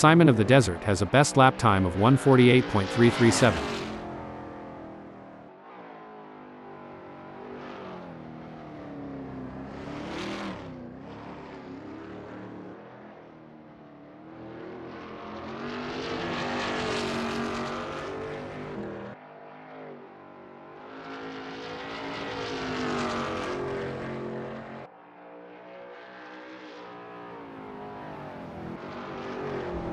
Simon of the Desert has a best lap time of 1:48.337.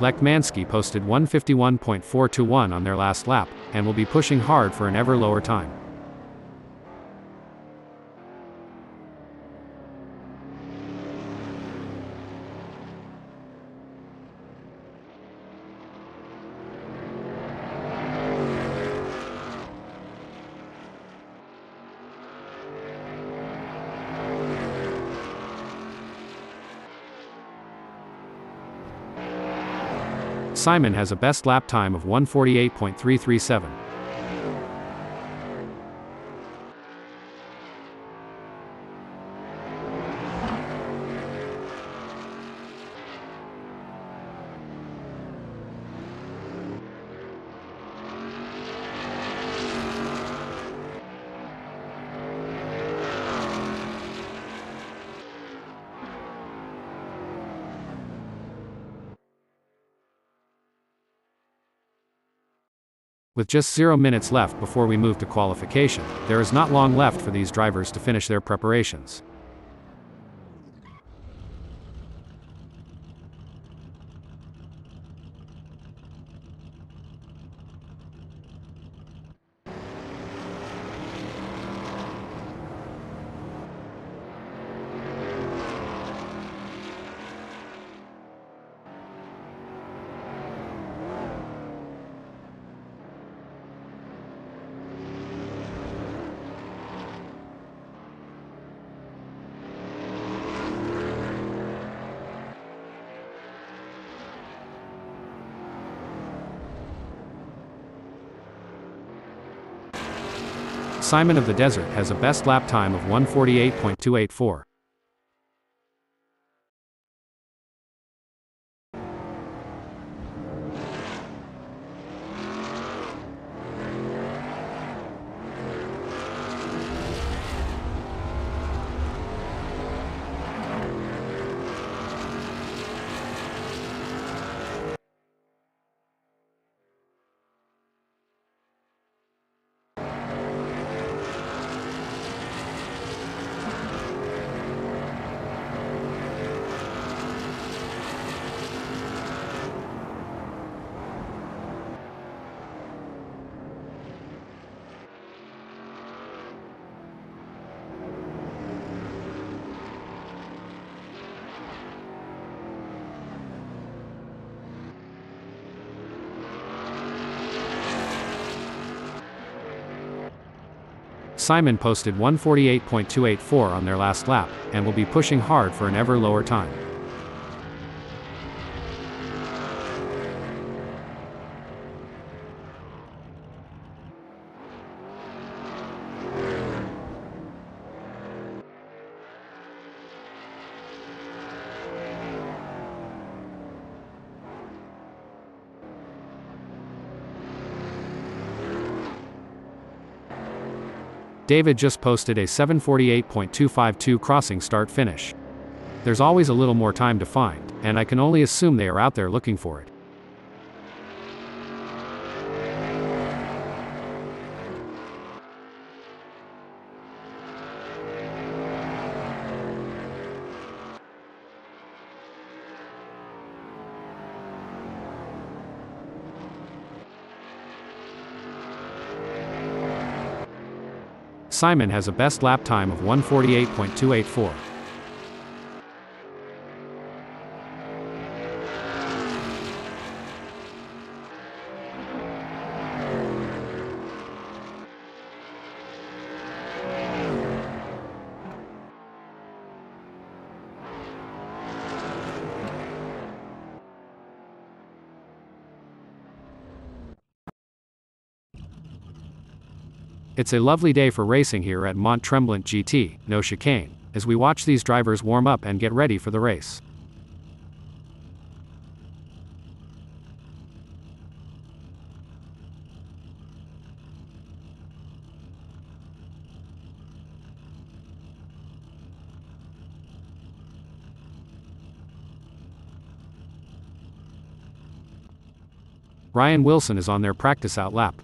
Lekmansky posted 1:51.421 on their last lap, and will be pushing hard for an ever lower time. Simon has a best lap time of 1:48.337. With just 0 minutes left before we move to qualification, there is not long left for these drivers to finish their preparations. Simon of the Desert has a best lap time of 1:48.284. Simon posted 1:48.284 on their last lap, and will be pushing hard for an ever lower time. David just posted a 7:48.252 crossing start finish. There's always a little more time to find, and I can only assume they are out there looking for it. Simon has a best lap time of 1:48.284. It's a lovely day for racing here at Mont Tremblant GT, no chicane, as we watch these drivers warm up and get ready for the race. Ryan Wilson is on their practice out lap.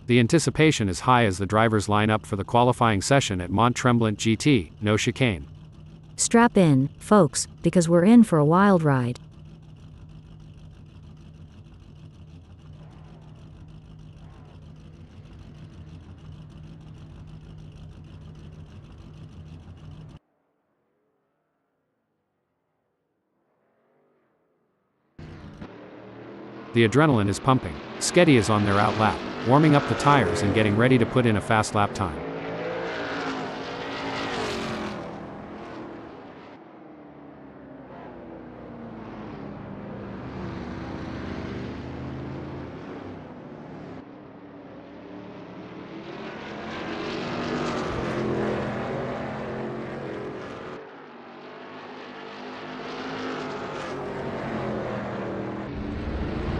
The anticipation is high as the drivers line up for the qualifying session at Mont Tremblant GT, no chicane. Strap in, folks, because we're in for a wild ride. The adrenaline is pumping. Sketty is on their out lap, warming up the tires and getting ready to put in a fast lap time.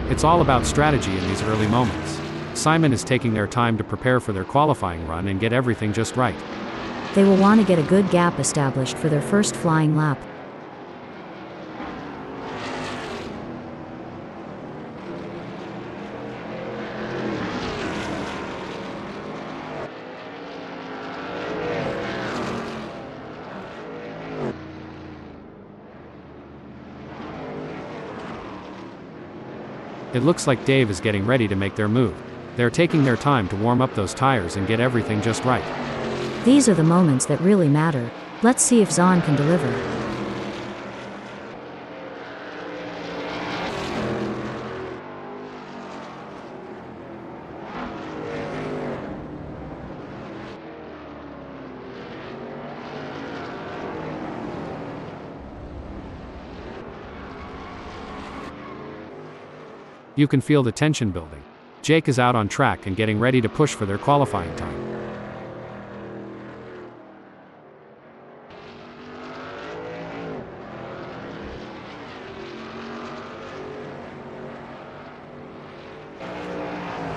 It's all about strategy in these early moments. Simon is taking their time to prepare for their qualifying run and get everything just right. They will want to get a good gap established for their first flying lap. It looks like Dave is getting ready to make their move. They're taking their time to warm up those tires and get everything just right. These are the moments that really matter. Let's see if Zahn can deliver. You can feel the tension building. Jake is out on track and getting ready to push for their qualifying time.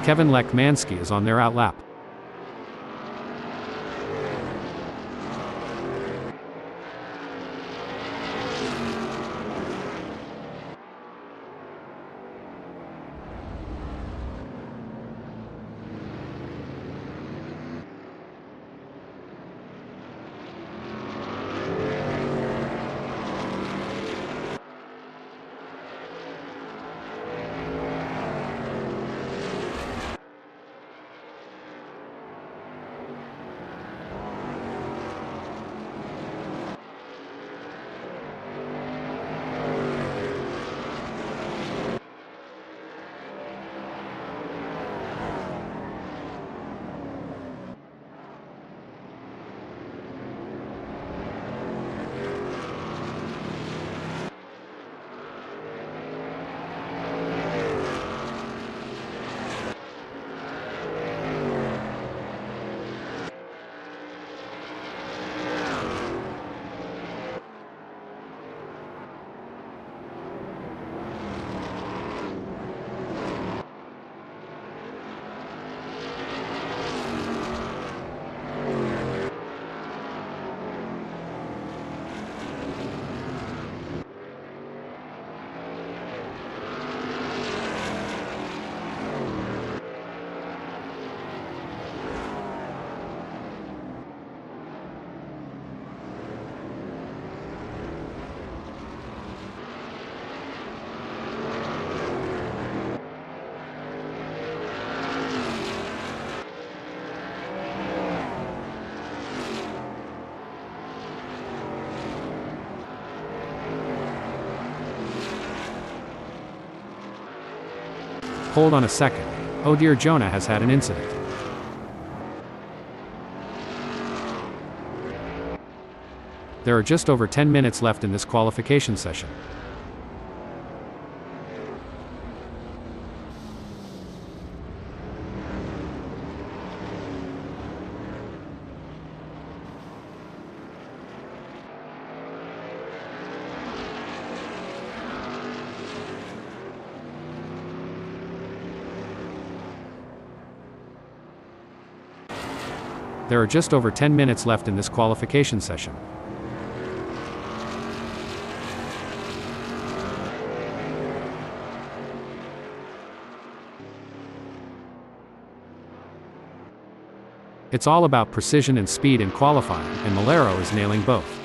Kevin Lekmansky is on their out lap. Hold on a second. Oh dear, Jonah has had an incident. There are just over 10 minutes left in this qualification session. There are just over 10 minutes left in this qualification session. It's all about precision and speed in qualifying, and Malero is nailing both.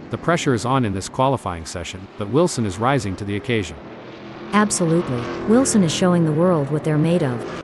The pressure is on in this qualifying session, but Wilson is rising to the occasion. Absolutely. Wilson is showing the world what they're made of.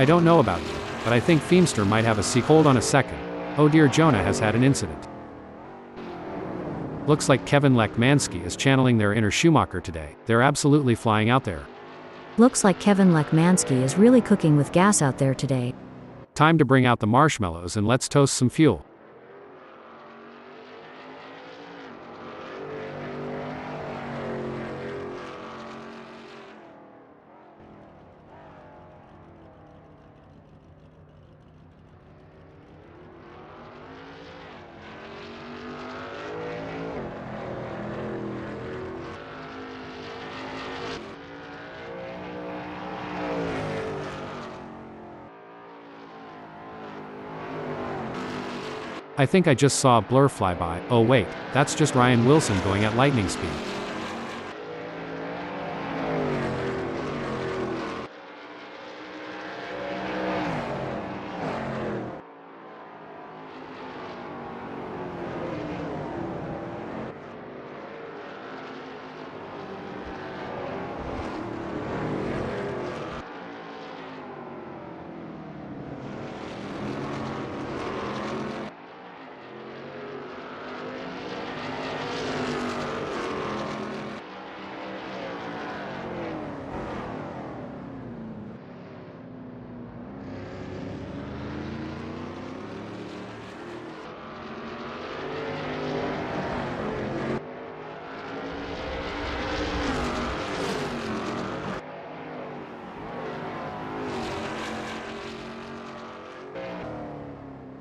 I don't know about you, but I think Feemster might have a seat. Hold on a second. Oh dear, Jonah has had an incident. Looks like Kevin Lekmansky is channeling their inner Schumacher today. They're absolutely flying out there. Looks like Kevin Lekmansky is really cooking with gas out there today. Time to bring out the marshmallows and let's toast some fuel. I think I just saw a blur fly by. Oh wait, that's just Ryan Wilson going at lightning speed.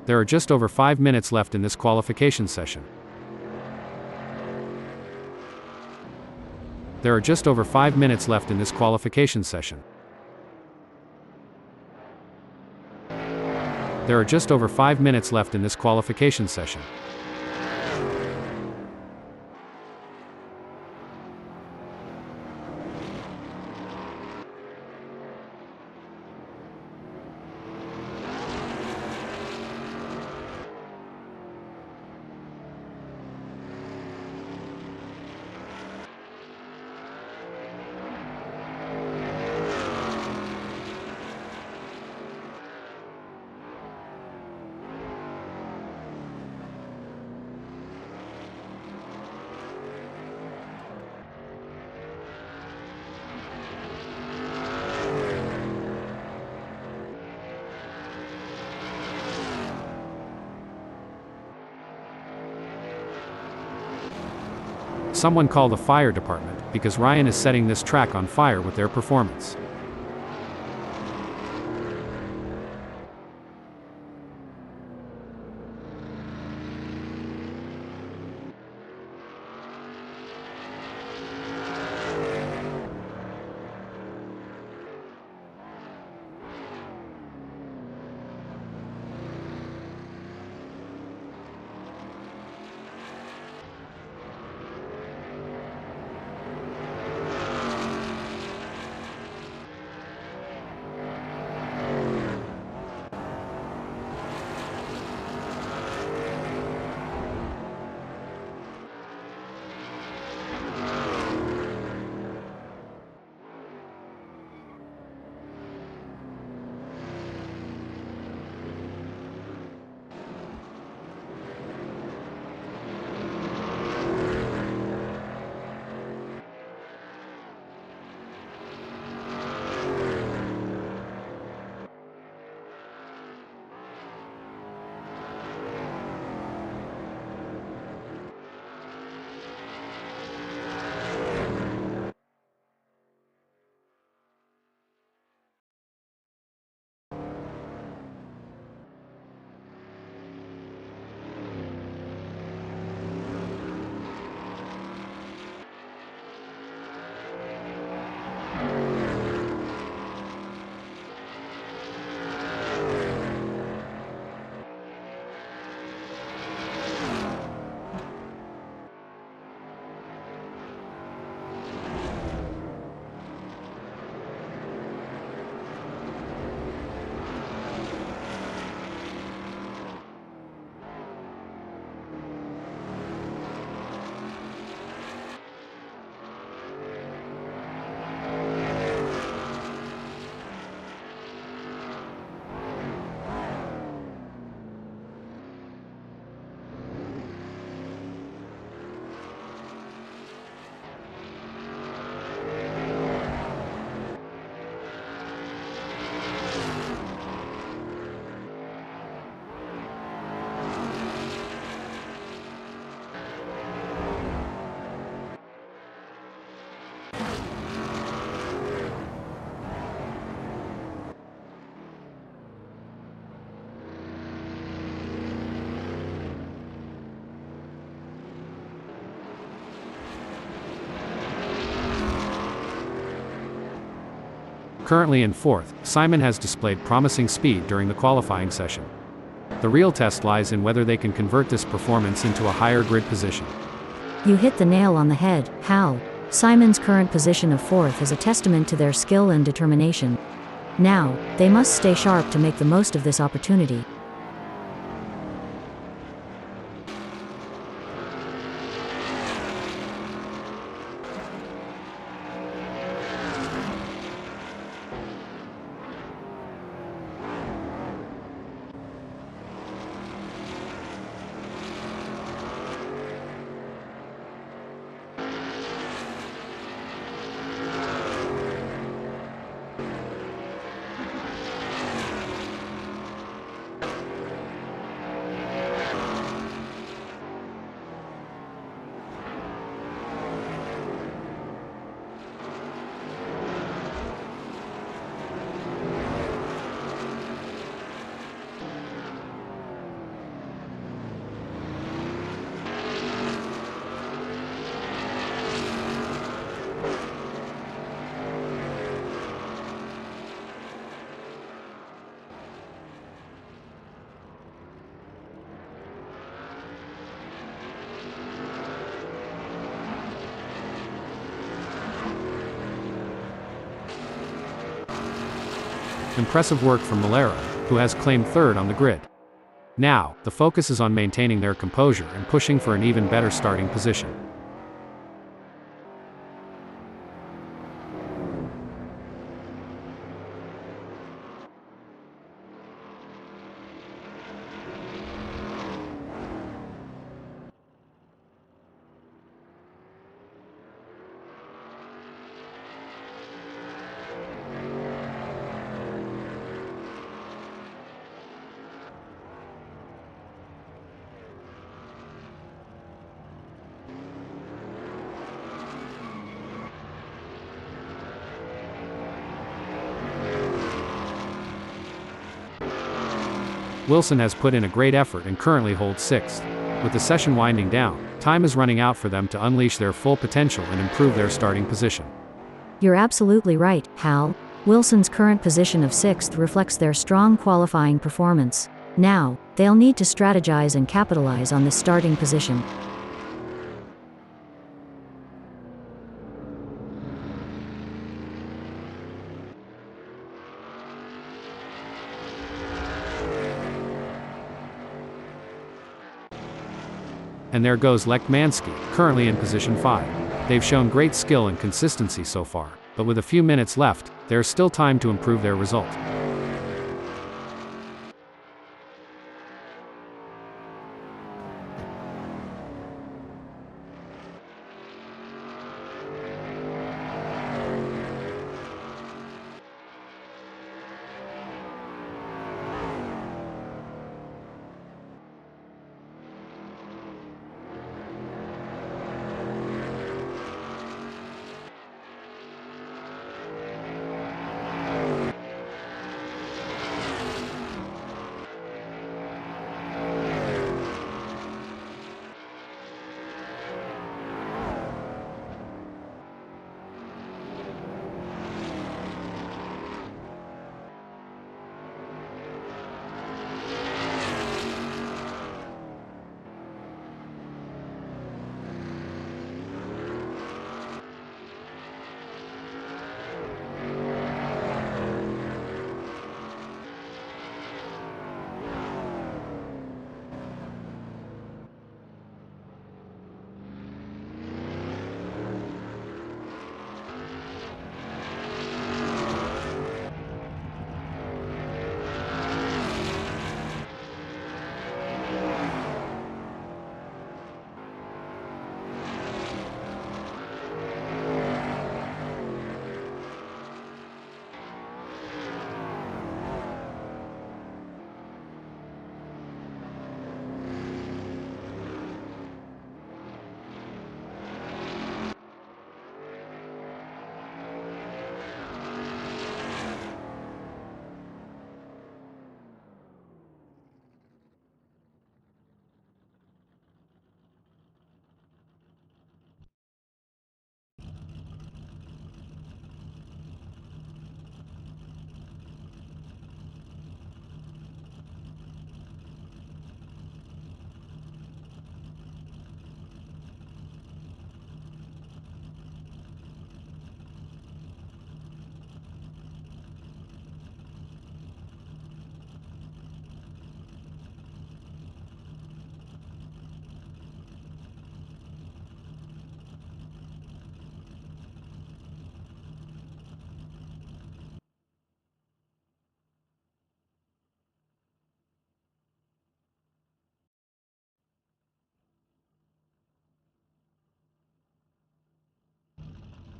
There are just over 5 minutes left in this qualification session. There are just over 5 minutes left in this qualification session. There are just over 5 minutes left in this qualification session. Someone call the fire department, because Ryan is setting this track on fire with their performance. Currently in fourth, Simon has displayed promising speed during the qualifying session. The real test lies in whether they can convert this performance into a higher grid position. You hit the nail on the head, Hal. Simon's current position of fourth is a testament to their skill and determination. Now, they must stay sharp to make the most of this opportunity. Impressive work from Malera, who has claimed third on the grid. Now, the focus is on maintaining their composure and pushing for an even better starting position. Wilson has put in a great effort and currently holds 6th. With the session winding down, time is running out for them to unleash their full potential and improve their starting position. You're absolutely right, Hal. Wilson's current position of 6th reflects their strong qualifying performance. Now, they'll need to strategize and capitalize on this starting position. And there goes Lekmansky, currently in position 5. They've shown great skill and consistency so far, but with a few minutes left, there's still time to improve their result.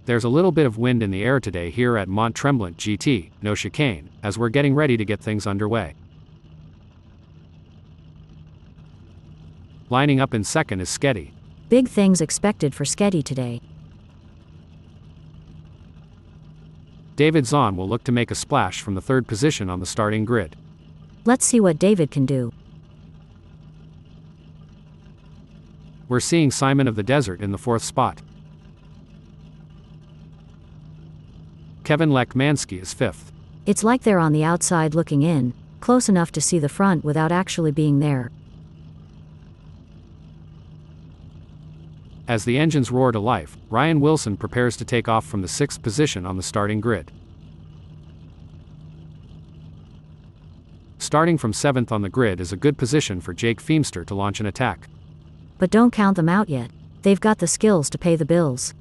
There's a little bit of wind in the air today here at Mont Tremblant GT, no chicane, as we're getting ready to get things underway. Lining up in second is Sketty. Big things expected for Sketty today. David Zahn will look to make a splash from the 3rd position on the starting grid. Let's see what David can do. We're seeing Simon of the Desert in the 4th spot. Kevin Lekmansky is 5th. It's like they're on the outside looking in, close enough to see the front without actually being there. As the engines roar to life, Ryan Wilson prepares to take off from the 6th position on the starting grid. Starting from 7th on the grid is a good position for Jake Feemster to launch an attack. But don't count them out yet. They've got the skills to pay the bills.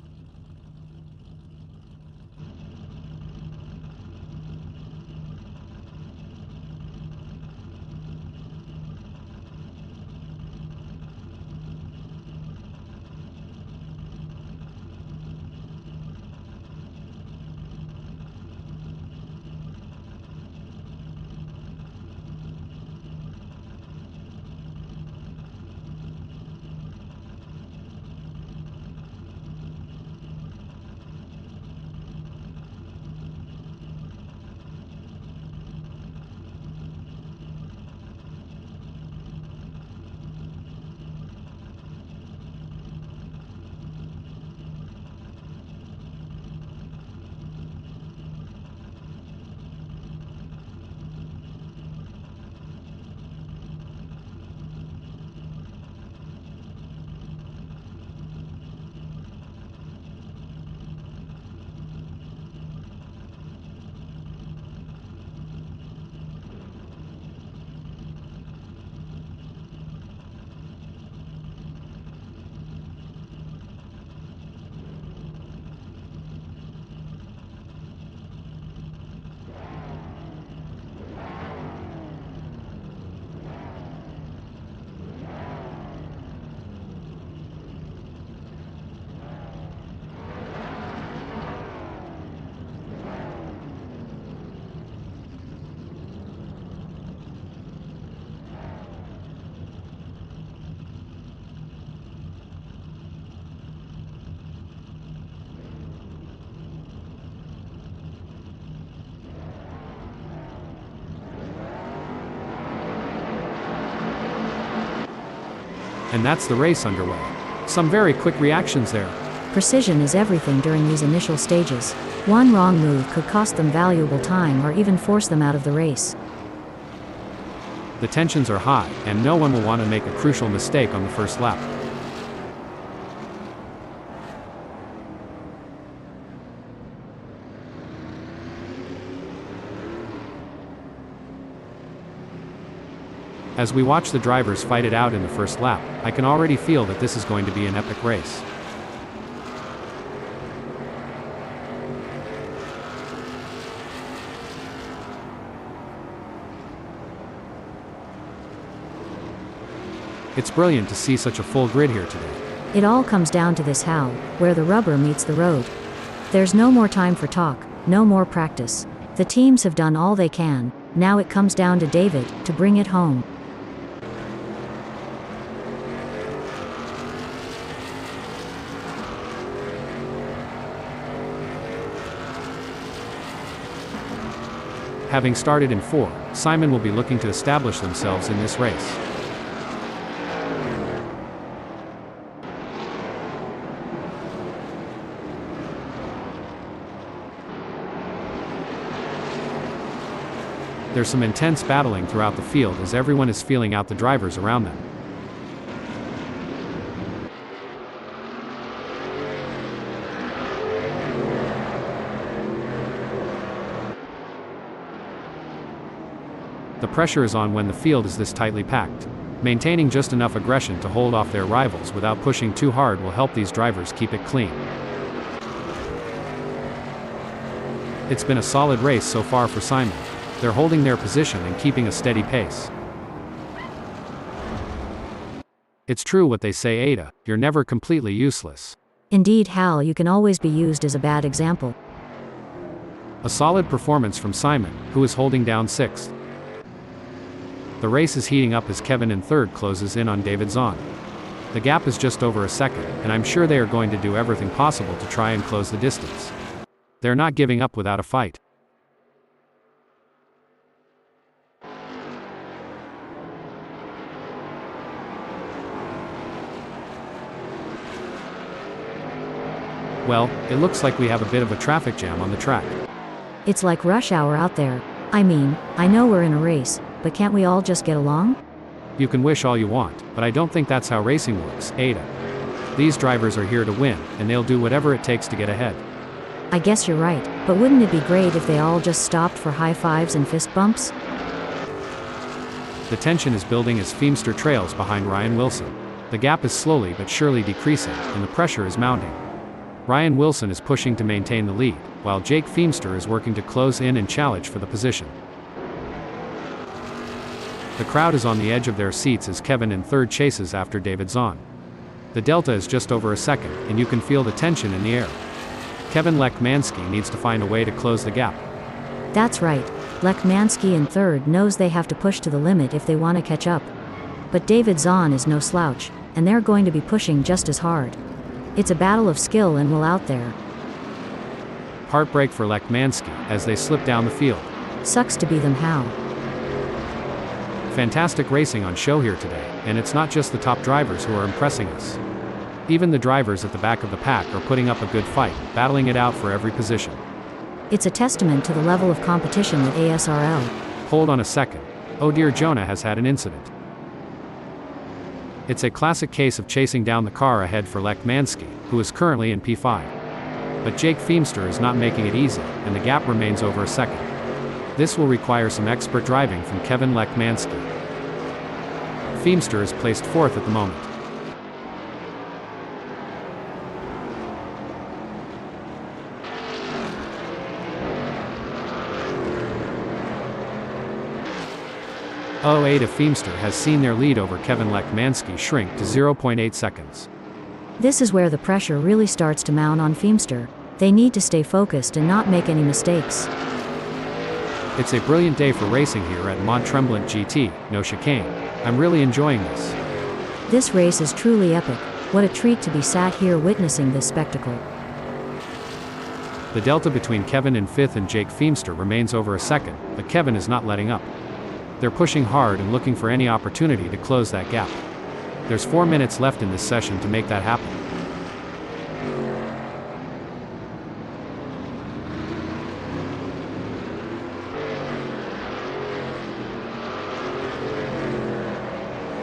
And that's the race underway. Some very quick reactions there. Precision is everything during these initial stages. One wrong move could cost them valuable time or even force them out of the race. The tensions are high, and no one will want to make a crucial mistake on the first lap. As we watch the drivers fight it out in the first lap, I can already feel that this is going to be an epic race. It's brilliant to see such a full grid here today. It all comes down to this how, where the rubber meets the road. There's no more time for talk, no more practice. The teams have done all they can, now it comes down to David to bring it home. Having started in 4, Simon will be looking to establish themselves in this race. There's some intense battling throughout the field as everyone is feeling out the drivers around them. The pressure is on when the field is this tightly packed. Maintaining just enough aggression to hold off their rivals without pushing too hard will help these drivers keep it clean. It's been a solid race so far for Simon. They're holding their position and keeping a steady pace. It's true what they say, Ada, you're never completely useless. Indeed, Hal, you can always be used as a bad example. A solid performance from Simon, who is holding down 6th. The race is heating up as Kevin in 3rd closes in on David Zahn. The gap is just over a second, and I'm sure they are going to do everything possible to try and close the distance. They're not giving up without a fight. Well, it looks like we have a bit of a traffic jam on the track. It's like rush hour out there. I mean, I know we're in a race, but can't we all just get along? You can wish all you want, but I don't think that's how racing works, Ada. These drivers are here to win, and they'll do whatever it takes to get ahead. I guess you're right, but wouldn't it be great if they all just stopped for high fives and fist bumps? The tension is building as Feimster trails behind Ryan Wilson. The gap is slowly but surely decreasing, and the pressure is mounting. Ryan Wilson is pushing to maintain the lead, while Jake Feimster is working to close in and challenge for the position. The crowd is on the edge of their seats as Kevin in third chases after David Zahn. The delta is just over a second, and you can feel the tension in the air. Kevin Lekmanski needs to find a way to close the gap. That's right. Lekmanski in third knows they have to push to the limit if they want to catch up. But David Zahn is no slouch, and they're going to be pushing just as hard. It's a battle of skill and will out there. Heartbreak for Lekmanski as they slip down the field. Sucks to be them, Hal. Fantastic racing on show here today, and it's not just the top drivers who are impressing us. Even the drivers at the back of the pack are putting up a good fight, battling it out for every position. It's a testament to the level of competition at ASRL. Hold on a second. Oh dear, Jonah has had an incident. It's a classic case of chasing down the car ahead for Lekmanski, who is currently in P5. But Jake Feimster is not making it easy, and the gap remains over a second. This will require some expert driving from Kevin Lekmanski. Feimster is placed fourth at the moment. of Feimster has seen their lead over Kevin Lekmanski shrink to 0.8 seconds. This is where the pressure really starts to mount on Feimster. They need to stay focused and not make any mistakes. It's a brilliant day for racing here at Mont Tremblant GT, no chicane. I'm really enjoying this. This race is truly epic. What a treat to be sat here witnessing this spectacle. The delta between Kevin in fifth and Jake Feimster remains over a second, but Kevin is not letting up. They're pushing hard and looking for any opportunity to close that gap. There's 4 minutes left in this session to make that happen.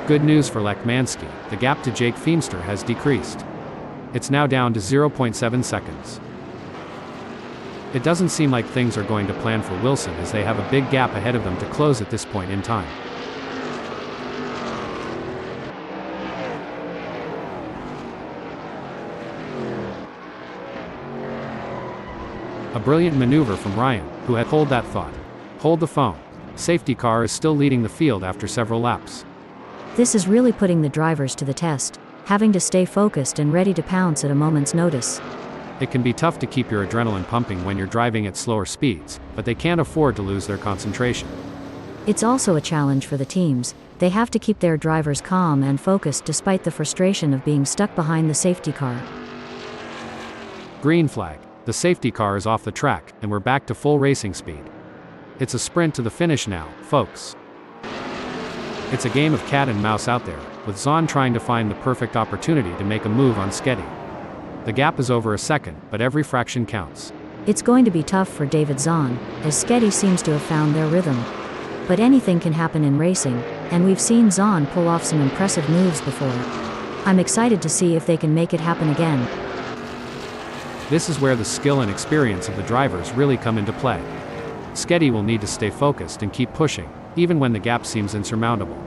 Good news for Lekmanski, the gap to Jake Feimster has decreased. It's now down to 0.7 seconds. It doesn't seem like things are going to plan for Wilson as they have a big gap ahead of them to close at this point in time. A brilliant maneuver from Ryan, who had hold that thought. Hold the phone. Safety car is still leading the field after several laps. This is really putting the drivers to the test, having to stay focused and ready to pounce at a moment's notice. It can be tough to keep your adrenaline pumping when you're driving at slower speeds, but they can't afford to lose their concentration. It's also a challenge for the teams. They have to keep their drivers calm and focused despite the frustration of being stuck behind the safety car. Green flag. The safety car is off the track, and we're back to full racing speed. It's a sprint to the finish now, folks. It's a game of cat and mouse out there, with Zahn trying to find the perfect opportunity to make a move on Shelby. The gap is over a second, but every fraction counts. It's going to be tough for David Zahn, as Shelby seems to have found their rhythm. But anything can happen in racing, and we've seen Zahn pull off some impressive moves before. I'm excited to see if they can make it happen again. This is where the skill and experience of the drivers really come into play. Shelby will need to stay focused and keep pushing, even when the gap seems insurmountable.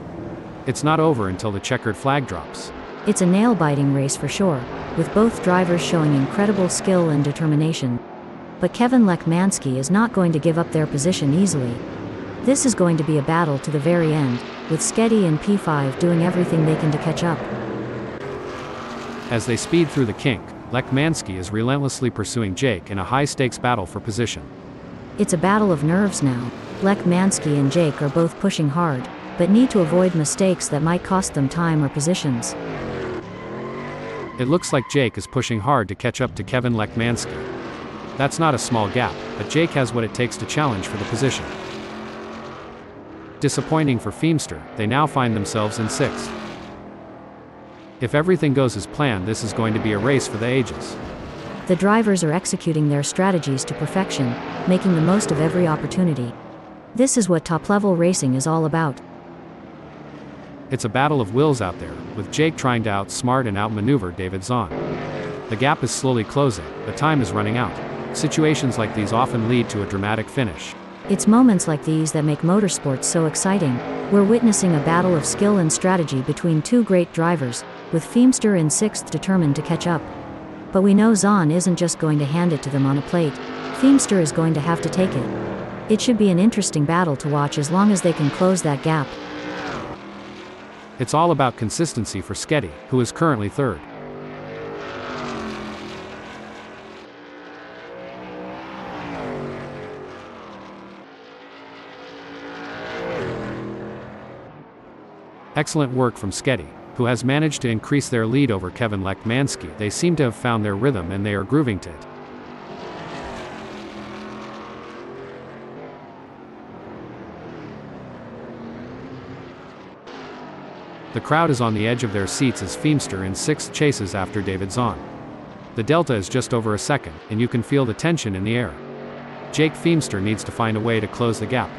It's not over until the checkered flag drops. It's a nail-biting race for sure, with both drivers showing incredible skill and determination. But Kevin Lekmanski is not going to give up their position easily. This is going to be a battle to the very end, with Shelby and P5 doing everything they can to catch up. As they speed through the kink, Lekmanski is relentlessly pursuing Jake in a high-stakes battle for position. It's a battle of nerves now. Lekmanski and Jake are both pushing hard, but need to avoid mistakes that might cost them time or positions. It looks like Jake is pushing hard to catch up to Kevin Lekmanski. That's not a small gap, but Jake has what it takes to challenge for the position. Disappointing for Feimster, they now find themselves in sixth. If everything goes as planned, this is going to be a race for the ages. The drivers are executing their strategies to perfection, making the most of every opportunity. This is what top-level racing is all about. It's a battle of wills out there, with Jake trying to outsmart and outmaneuver David Zahn. The gap is slowly closing, but time is running out. Situations like these often lead to a dramatic finish. It's moments like these that make motorsports so exciting. We're witnessing a battle of skill and strategy between two great drivers, with Feimster in sixth determined to catch up. But we know Zahn isn't just going to hand it to them on a plate. Feimster is going to have to take it. It should be an interesting battle to watch as long as they can close that gap. It's all about consistency for Shelby, who is currently third. Excellent work from Shelby, who has managed to increase their lead over Kevin Lekmanski. They seem to have found their rhythm and they are grooving to it. The crowd is on the edge of their seats as Feimster in sixth chases after David Zahn. The delta is just over a second, and you can feel the tension in the air. Jake Feimster needs to find a way to close the gap.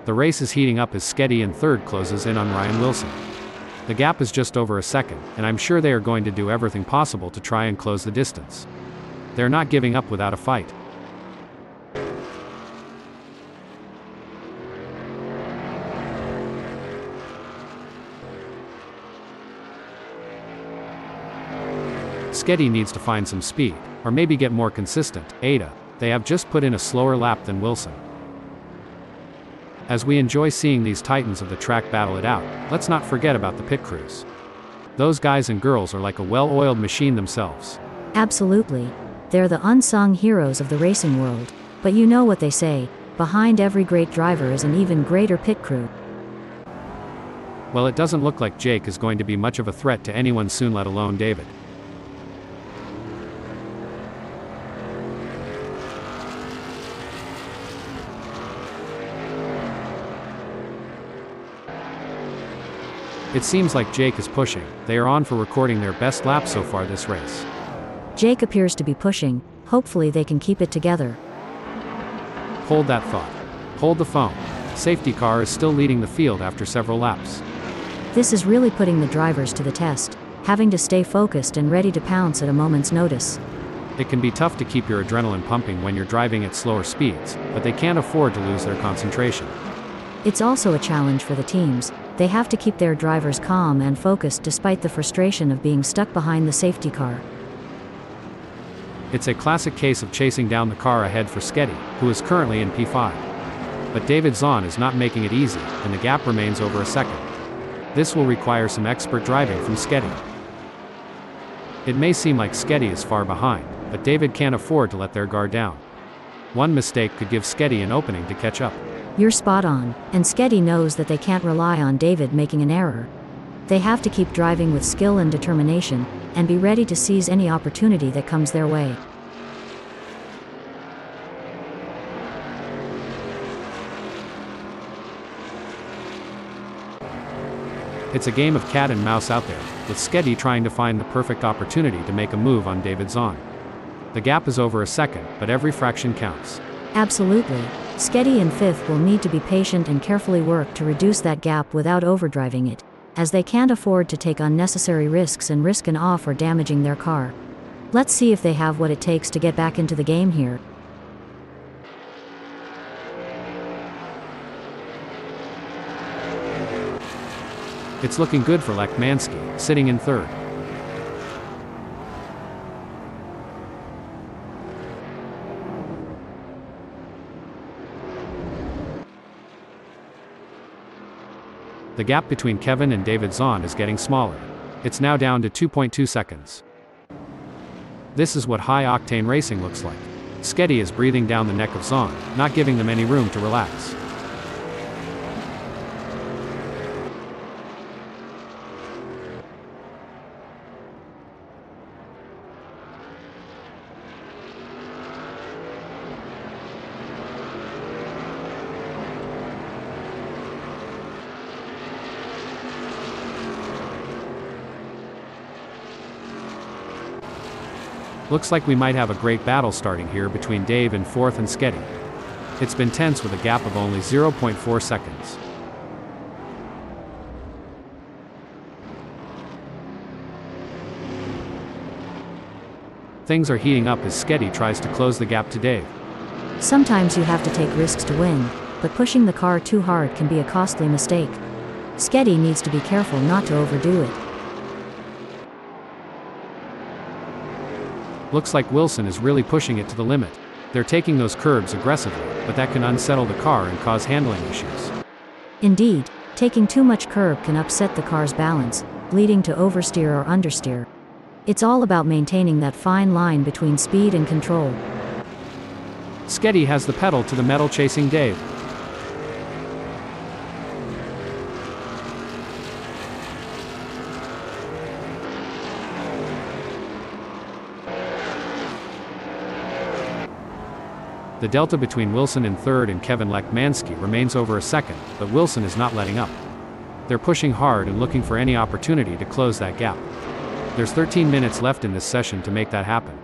The race is heating up as Shelby in third closes in on Ryan Wilson. The gap is just over a second, and I'm sure they are going to do everything possible to try and close the distance. They're not giving up without a fight. Shelby needs to find some speed, or maybe get more consistent. They have just put in a slower lap than Wilson. As we enjoy seeing these titans of the track battle it out, let's not forget about the pit crews. Those guys and girls are like a well-oiled machine themselves. Absolutely. They're the unsung heroes of the racing world. But you know what they say, behind every great driver is an even greater pit crew. Well, it doesn't look like Jake is going to be much of a threat to anyone soon, let alone David. It seems like Jake is pushing. They are on for recording their best lap so far this race. Jake appears to be pushing. Hopefully they can keep it together. Hold that thought. Hold the phone. Safety car is still leading the field after several laps. This is really putting the drivers to the test, having to stay focused and ready to pounce at a moment's notice. It can be tough to keep your adrenaline pumping when you're driving at slower speeds, but they can't afford to lose their concentration. It's also a challenge for the teams. They have to keep their drivers calm and focused despite the frustration of being stuck behind the safety car. It's a classic case of chasing down the car ahead for Shelby, who is currently in P5. But David Zahn is not making it easy, and the gap remains over a second. This will require some expert driving from Shelby. It may seem like Shelby is far behind, but David can't afford to let their guard down. One mistake could give Shelby an opening to catch up. You're spot on, and Shelby knows that they can't rely on David making an error. They have to keep driving with skill and determination, and be ready to seize any opportunity that comes their way. It's a game of cat and mouse out there, with Shelby trying to find the perfect opportunity to make a move on David Zahn. The gap is over a second, but every fraction counts. Absolutely. Shelby in fifth will need to be patient and carefully work to reduce that gap without overdriving it, as they can't afford to take unnecessary risks and risk an off or damaging their car. Let's see if they have what it takes to get back into the game here. It's looking good for Lekmanski, sitting in third. The gap between Kevin and David Zahn is getting smaller. It's now down to 2.2 seconds. This is what high-octane racing looks like. Shelby is breathing down the neck of Zahn, not giving them any room to relax. Looks like we might have a great battle starting here between Dave in fourth and Sketty. It's been tense with a gap of only 0.4 seconds. Things are heating up as Sketty tries to close the gap to Dave. Sometimes you have to take risks to win, but pushing the car too hard can be a costly mistake. Sketty needs to be careful not to overdo it. Looks like Wilson is really pushing it to the limit. They're taking those curbs aggressively, but that can unsettle the car and cause handling issues. Indeed, taking too much curb can upset the car's balance, leading to oversteer or understeer. It's all about maintaining that fine line between speed and control. Sketty has the pedal to the metal chasing Dave. The delta between Wilson in third and Kevin Lekmanski remains over a second, but Wilson is not letting up. They're pushing hard and looking for any opportunity to close that gap. There's 13 minutes left in this session to make that happen.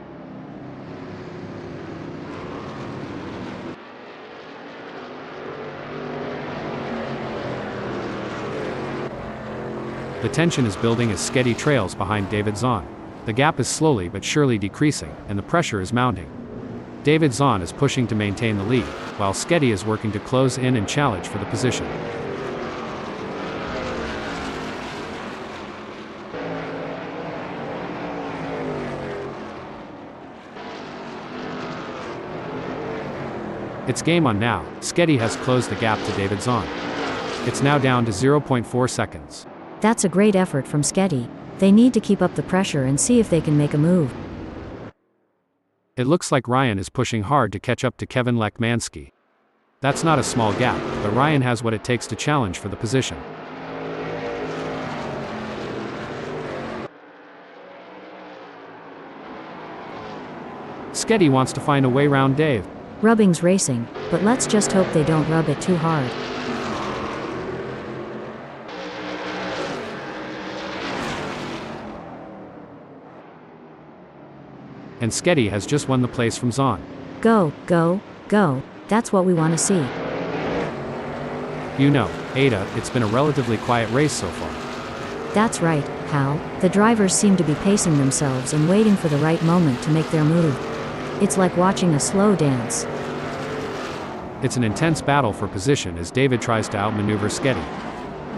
The tension is building as Sketty trails behind David Zahn. The gap is slowly but surely decreasing, and the pressure is mounting. David Zahn is pushing to maintain the lead, while Sketty is working to close in and challenge for the position. It's game on now. Sketty has closed the gap to David Zahn. It's now down to 0.4 seconds. That's a great effort from Sketty. They need to keep up the pressure and see if they can make a move. It looks like Ryan is pushing hard to catch up to Kevin Lekmanski. That's not a small gap, but Ryan has what it takes to challenge for the position. Sketty wants to find a way round Dave. Rubbing's racing, but let's just hope they don't rub it too hard. And Sketty has just won the place from Zahn. Go, go, go, that's what we want to see. You know, Ada, it's been a relatively quiet race so far. That's right, Hal. The drivers seem to be pacing themselves and waiting for the right moment to make their move. It's like watching a slow dance. It's an intense battle for position as David tries to outmaneuver Sketty.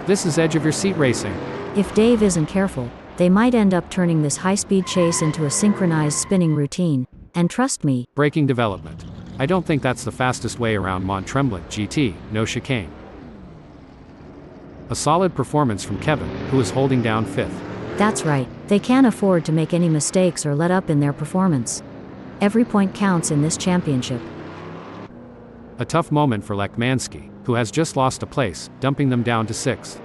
This is edge-of-your-seat racing. If Dave isn't careful, they might end up turning this high-speed chase into a synchronized spinning routine. And trust me, braking development. I don't think that's the fastest way around Mont Tremblant GT, no chicane. A solid performance from Kevin, who is holding down fifth. That's right, they can't afford to make any mistakes or let up in their performance. Every point counts in this championship. A tough moment for Lekmanski, who has just lost a place, dumping them down to sixth.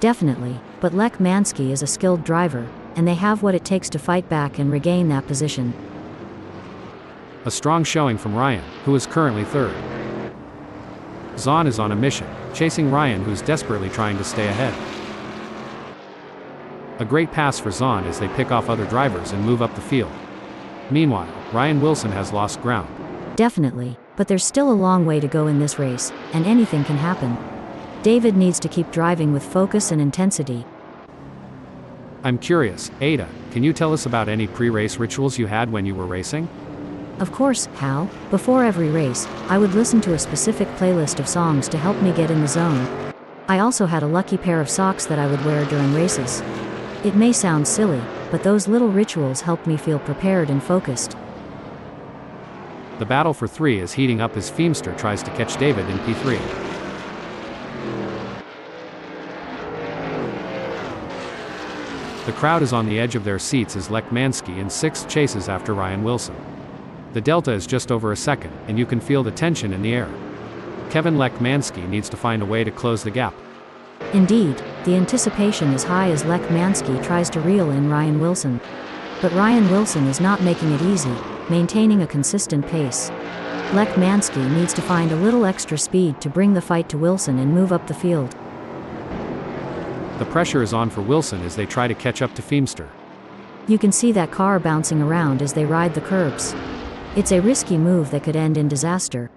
Definitely, but Lekmanski is a skilled driver, and they have what it takes to fight back and regain that position. A strong showing from Ryan, who is currently third. Zahn is on a mission, chasing Ryan, who's desperately trying to stay ahead. A great pass for Zahn as they pick off other drivers and move up the field. Meanwhile, Ryan Wilson has lost ground. Definitely, but there's still a long way to go in this race, and anything can happen. David needs to keep driving with focus and intensity. I'm curious, Ada, can you tell us about any pre-race rituals you had when you were racing? Of course, Hal. Before every race, I would listen to a specific playlist of songs to help me get in the zone. I also had a lucky pair of socks that I would wear during races. It may sound silly, but those little rituals helped me feel prepared and focused. The battle for 3 is heating up as Feemster tries to catch David in P3. The crowd is on the edge of their seats as Lekmanski in 6th chases after Ryan Wilson. The delta is just over a second, and you can feel the tension in the air. Kevin Lekmanski needs to find a way to close the gap. Indeed, the anticipation is high as Lekmanski tries to reel in Ryan Wilson. But Ryan Wilson is not making it easy, maintaining a consistent pace. Lekmanski needs to find a little extra speed to bring the fight to Wilson and move up the field. The pressure is on for Wilson as they try to catch up to Feemster. You can see that car bouncing around as they ride the curbs. It's a risky move that could end in disaster.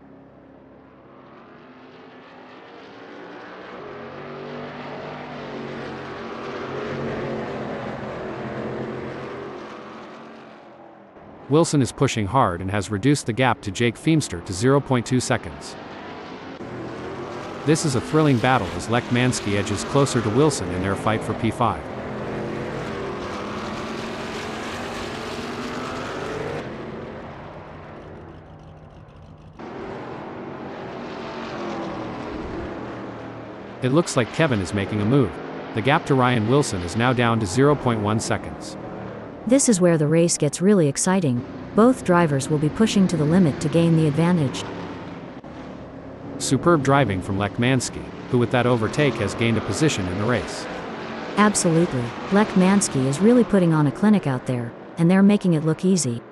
Wilson is pushing hard and has reduced the gap to Jake Feemster to 0.2 seconds. This is a thrilling battle as Lech Mansky edges closer to Wilson in their fight for P5. It looks like Kevin is making a move. The gap to Ryan Wilson is now down to 0.1 seconds. This is where the race gets really exciting. Both drivers will be pushing to the limit to gain the advantage. Superb driving from Lech Mansky, who with that overtake has gained a position in the race. Absolutely. Lech Mansky is really putting on a clinic out there, and they're making it look easy.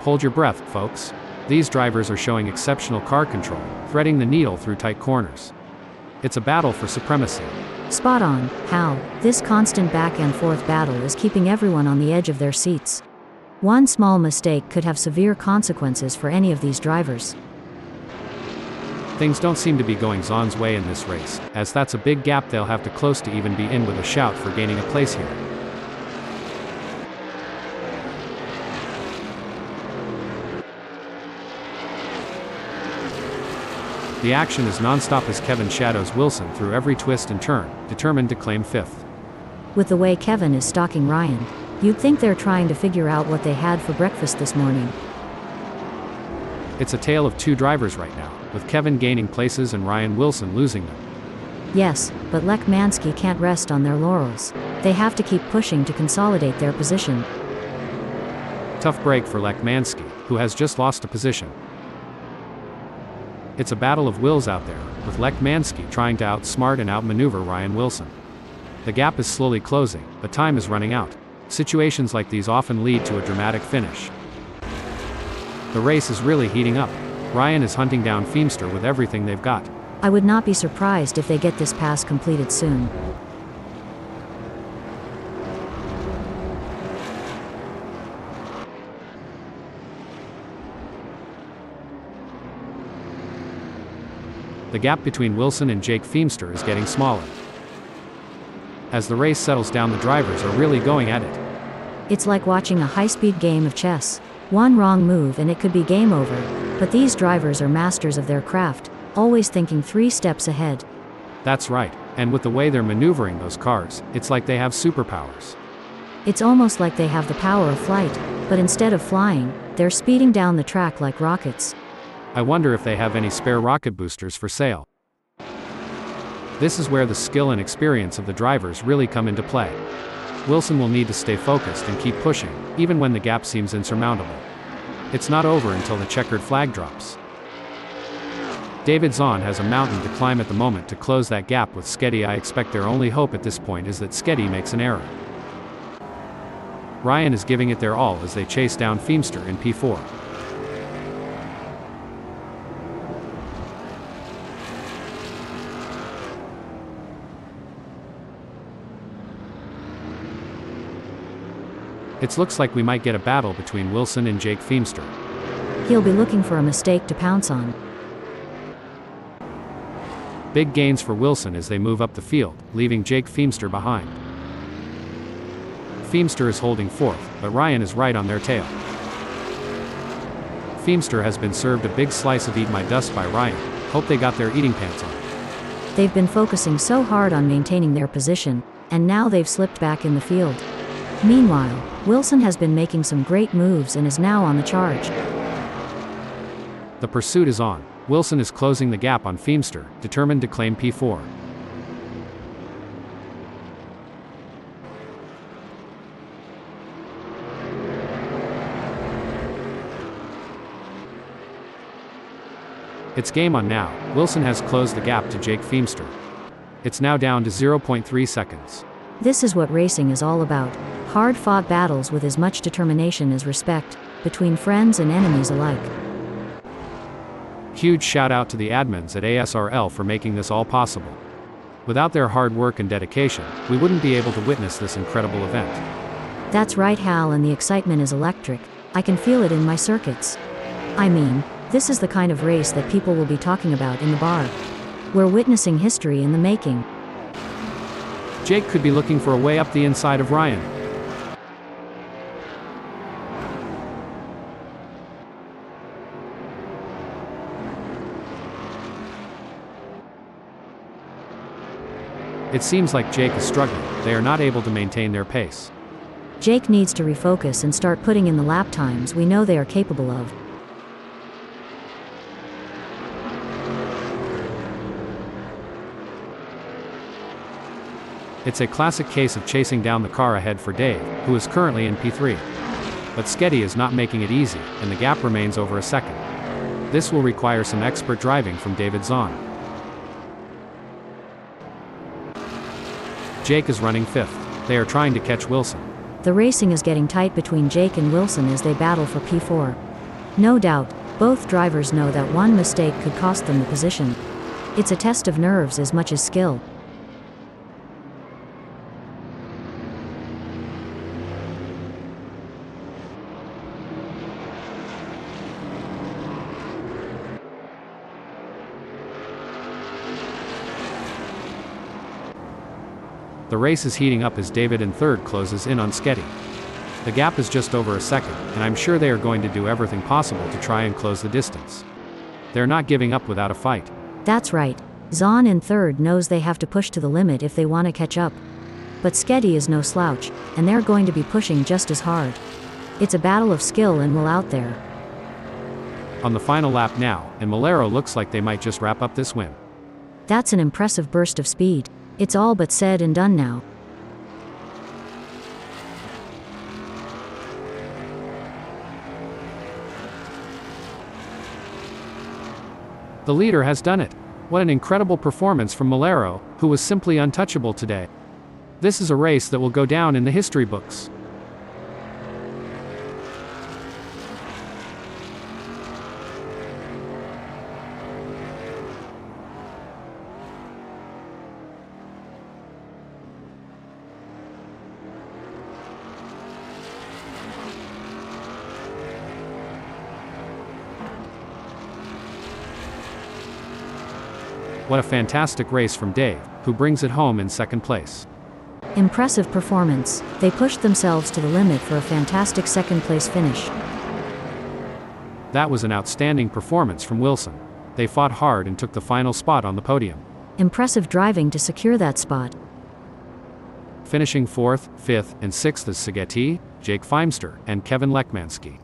Hold your breath, folks. These drivers are showing exceptional car control, threading the needle through tight corners. It's a battle for supremacy. Spot on, Hal. This constant back and forth battle is keeping everyone on the edge of their seats. One small mistake could have severe consequences for any of these drivers. Things don't seem to be going Zahn's way in this race, as that's a big gap they'll have to close to even be in with a shout for gaining a place here. The action is non-stop as Kevin shadows Wilson through every twist and turn, determined to claim fifth. With the way Kevin is stalking Ryan, you'd think they're trying to figure out what they had for breakfast this morning. It's a tale of two drivers right now, with Kevin gaining places and Ryan Wilson losing them. Yes, but Lech Mansky can't rest on their laurels. They have to keep pushing to consolidate their position. Tough break for Lech Mansky, who has just lost a position. It's a battle of wills out there, with Lech Mansky trying to outsmart and outmaneuver Ryan Wilson. The gap is slowly closing, but time is running out. Situations like these often lead to a dramatic finish. The race is really heating up. Ryan is hunting down Feemster with everything they've got. I would not be surprised if they get this pass completed soon. The gap between Wilson and Jake Feemster is getting smaller. As the race settles down, the drivers are really going at it. It's like watching a high-speed game of chess. One wrong move and it could be game over, but these drivers are masters of their craft, always thinking 3 steps ahead. That's right, and with the way they're maneuvering those cars, it's like they have superpowers. It's almost like they have the power of flight, but instead of flying, they're speeding down the track like rockets. I wonder if they have any spare rocket boosters for sale. This is where the skill and experience of the drivers really come into play. Wilson will need to stay focused and keep pushing, even when the gap seems insurmountable. It's not over until the checkered flag drops. David Zahn has a mountain to climb at the moment to close that gap with Sketty. I expect their only hope at this point is that Sketty makes an error. Ryan is giving it their all as they chase down Feemster in P4. It looks like we might get a battle between Wilson and Jake Feemster. He'll be looking for a mistake to pounce on. Big gains for Wilson as they move up the field, leaving Jake Feemster behind. Feemster is holding fourth, but Ryan is right on their tail. Feemster has been served a big slice of Eat My Dust by Ryan. Hope they got their eating pants on. They've been focusing so hard on maintaining their position, and now they've slipped back in the field. Meanwhile, Wilson has been making some great moves and is now on the charge. The pursuit is on. Wilson is closing the gap on Feemster, determined to claim P4. It's game on now. Wilson has closed the gap to Jake Feemster. It's now down to 0.3 seconds. This is what racing is all about. Hard-fought battles with as much determination as respect, between friends and enemies alike. Huge shout out to the admins at ASRL for making this all possible. Without their hard work and dedication, we wouldn't be able to witness this incredible event. That's right, Hal, and the excitement is electric. I can feel it in my circuits. I mean, this is the kind of race that people will be talking about in the bar. We're witnessing history in the making. Jake could be looking for a way up the inside of Ryan. It seems like Jake is struggling. They are not able to maintain their pace. Jake needs to refocus and start putting in the lap times we know they are capable of. It's a classic case of chasing down the car ahead for Dave, who is currently in P3. But Skeddy is not making it easy, and the gap remains over a second. This will require some expert driving from David Zahn. Jake is running 5th. They are trying to catch Wilson. The racing is getting tight between Jake and Wilson as they battle for P4. No doubt, both drivers know that one mistake could cost them the position. It's a test of nerves as much as skill. The race is heating up as David in 3rd closes in on Skeddy. The gap is just over a second, and I'm sure they are going to do everything possible to try and close the distance. They're not giving up without a fight. That's right. Zahn in 3rd knows they have to push to the limit if they want to catch up. But Skeddy is no slouch, and they're going to be pushing just as hard. It's a battle of skill and will out there. On the final lap now, and Malero looks like they might just wrap up this win. That's an impressive burst of speed. It's all but said and done now. The leader has done it. What an incredible performance from Malero, who was simply untouchable today. This is a race that will go down in the history books. What a fantastic race from Dave, who brings it home in 2nd place. Impressive performance. They pushed themselves to the limit for a fantastic 2nd place finish. That was an outstanding performance from Wilson. They fought hard and took the final spot on the podium. Impressive driving to secure that spot. Finishing 4th, 5th, and 6th is Szegetti, Jake Feimster, and Kevin Lekmanski.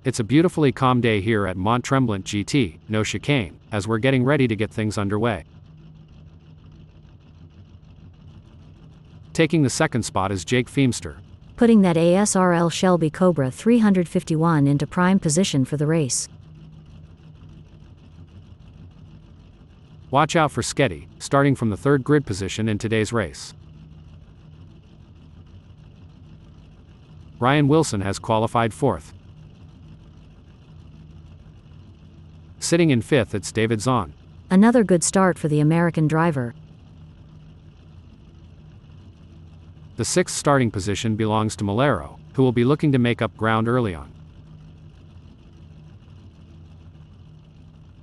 It's a beautifully calm day here at Mont Tremblant GT, no chicane, as we're getting ready to get things underway. Taking the second spot is Jake Feemster, putting that ASRL Shelby Cobra 351 into prime position for the race. Watch out for Sketty, starting from the third grid position in today's race. Ryan Wilson has qualified fourth. Sitting in fifth, it's David Zahn. Another good start for the American driver. The sixth starting position belongs to Malero, who will be looking to make up ground early on.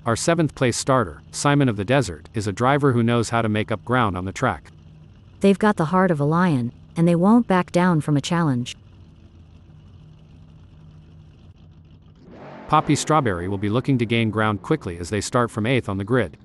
Our seventh place starter, Simon of the Desert, is a driver who knows how to make up ground on the track. They've got the heart of a lion, and they won't back down from a challenge. Poppy Strawberry will be looking to gain ground quickly as they start from 8th on the grid.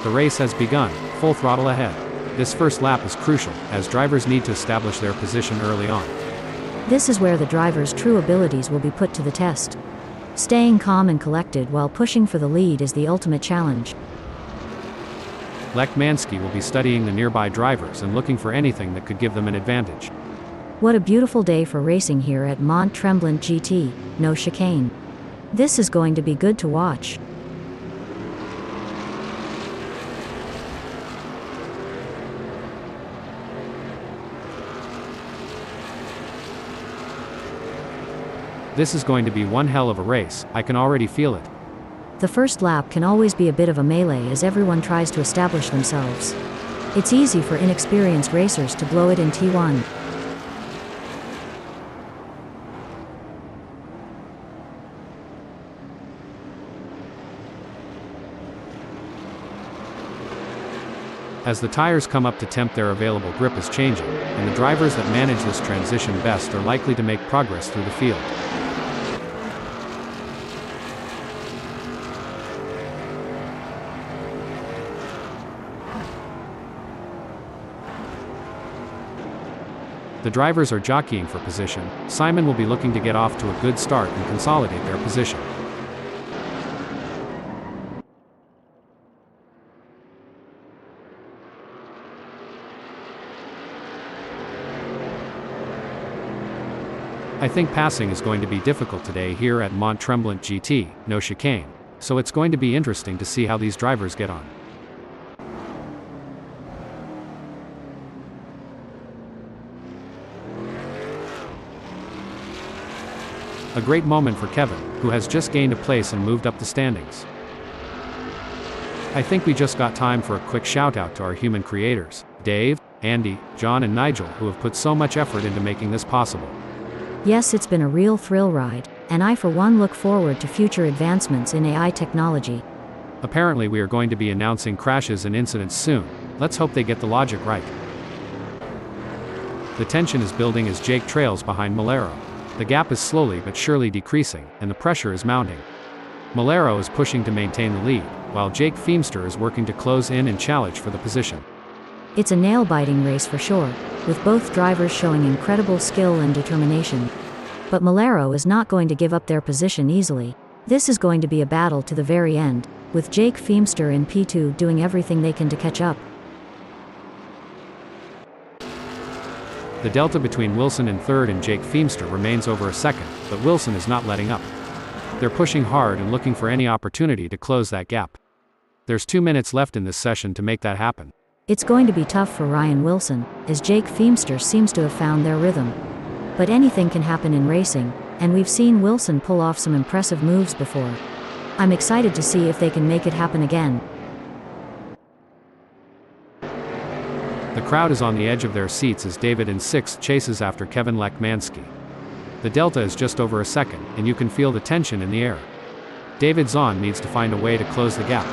The race has begun, full throttle ahead. This first lap is crucial, as drivers need to establish their position early on. This is where the driver's true abilities will be put to the test. Staying calm and collected while pushing for the lead is the ultimate challenge. Lech Mansky will be studying the nearby drivers and looking for anything that could give them an advantage. What a beautiful day for racing here at Mont Tremblant GT, no chicane. This is going to be good to watch. This is going to be one hell of a race, I can already feel it. The first lap can always be a bit of a melee as everyone tries to establish themselves. It's easy for inexperienced racers to blow it in T1. As the tires come up to temp, their available grip is changing, and the drivers that manage this transition best are likely to make progress through the field. The drivers are jockeying for position. Simon will be looking to get off to a good start and consolidate their position. I think passing is going to be difficult today here at Mont Tremblant GT, no chicane, so it's going to be interesting to see how these drivers get on. A great moment for Kevin, who has just gained a place and moved up the standings. I think we just got time for a quick shout out to our human creators. Dave, Andy, John and Nigel, who have put so much effort into making this possible. Yes, it's been a real thrill ride, and I for one look forward to future advancements in AI technology. Apparently we are going to be announcing crashes and incidents soon. Let's hope they get the logic right. The tension is building as Jake trails behind Malero. The gap is slowly but surely decreasing, and the pressure is mounting. Malero is pushing to maintain the lead, while Jake Feimster is working to close in and challenge for the position. It's a nail-biting race for sure, with both drivers showing incredible skill and determination. But Malero is not going to give up their position easily. This is going to be a battle to the very end, with Jake Feimster in P2 doing everything they can to catch up. The delta between Wilson in third and Jake Feimster remains over a second, but Wilson is not letting up. They're pushing hard and looking for any opportunity to close that gap. There's 2 minutes left in this session to make that happen. It's going to be tough for Ryan Wilson, as Jake Feimster seems to have found their rhythm. But anything can happen in racing, and we've seen Wilson pull off some impressive moves before. I'm excited to see if they can make it happen again. The crowd is on the edge of their seats as David in sixth chases after Kevin Lekmansky. The delta is just over a second, and you can feel the tension in the air. David Zahn needs to find a way to close the gap.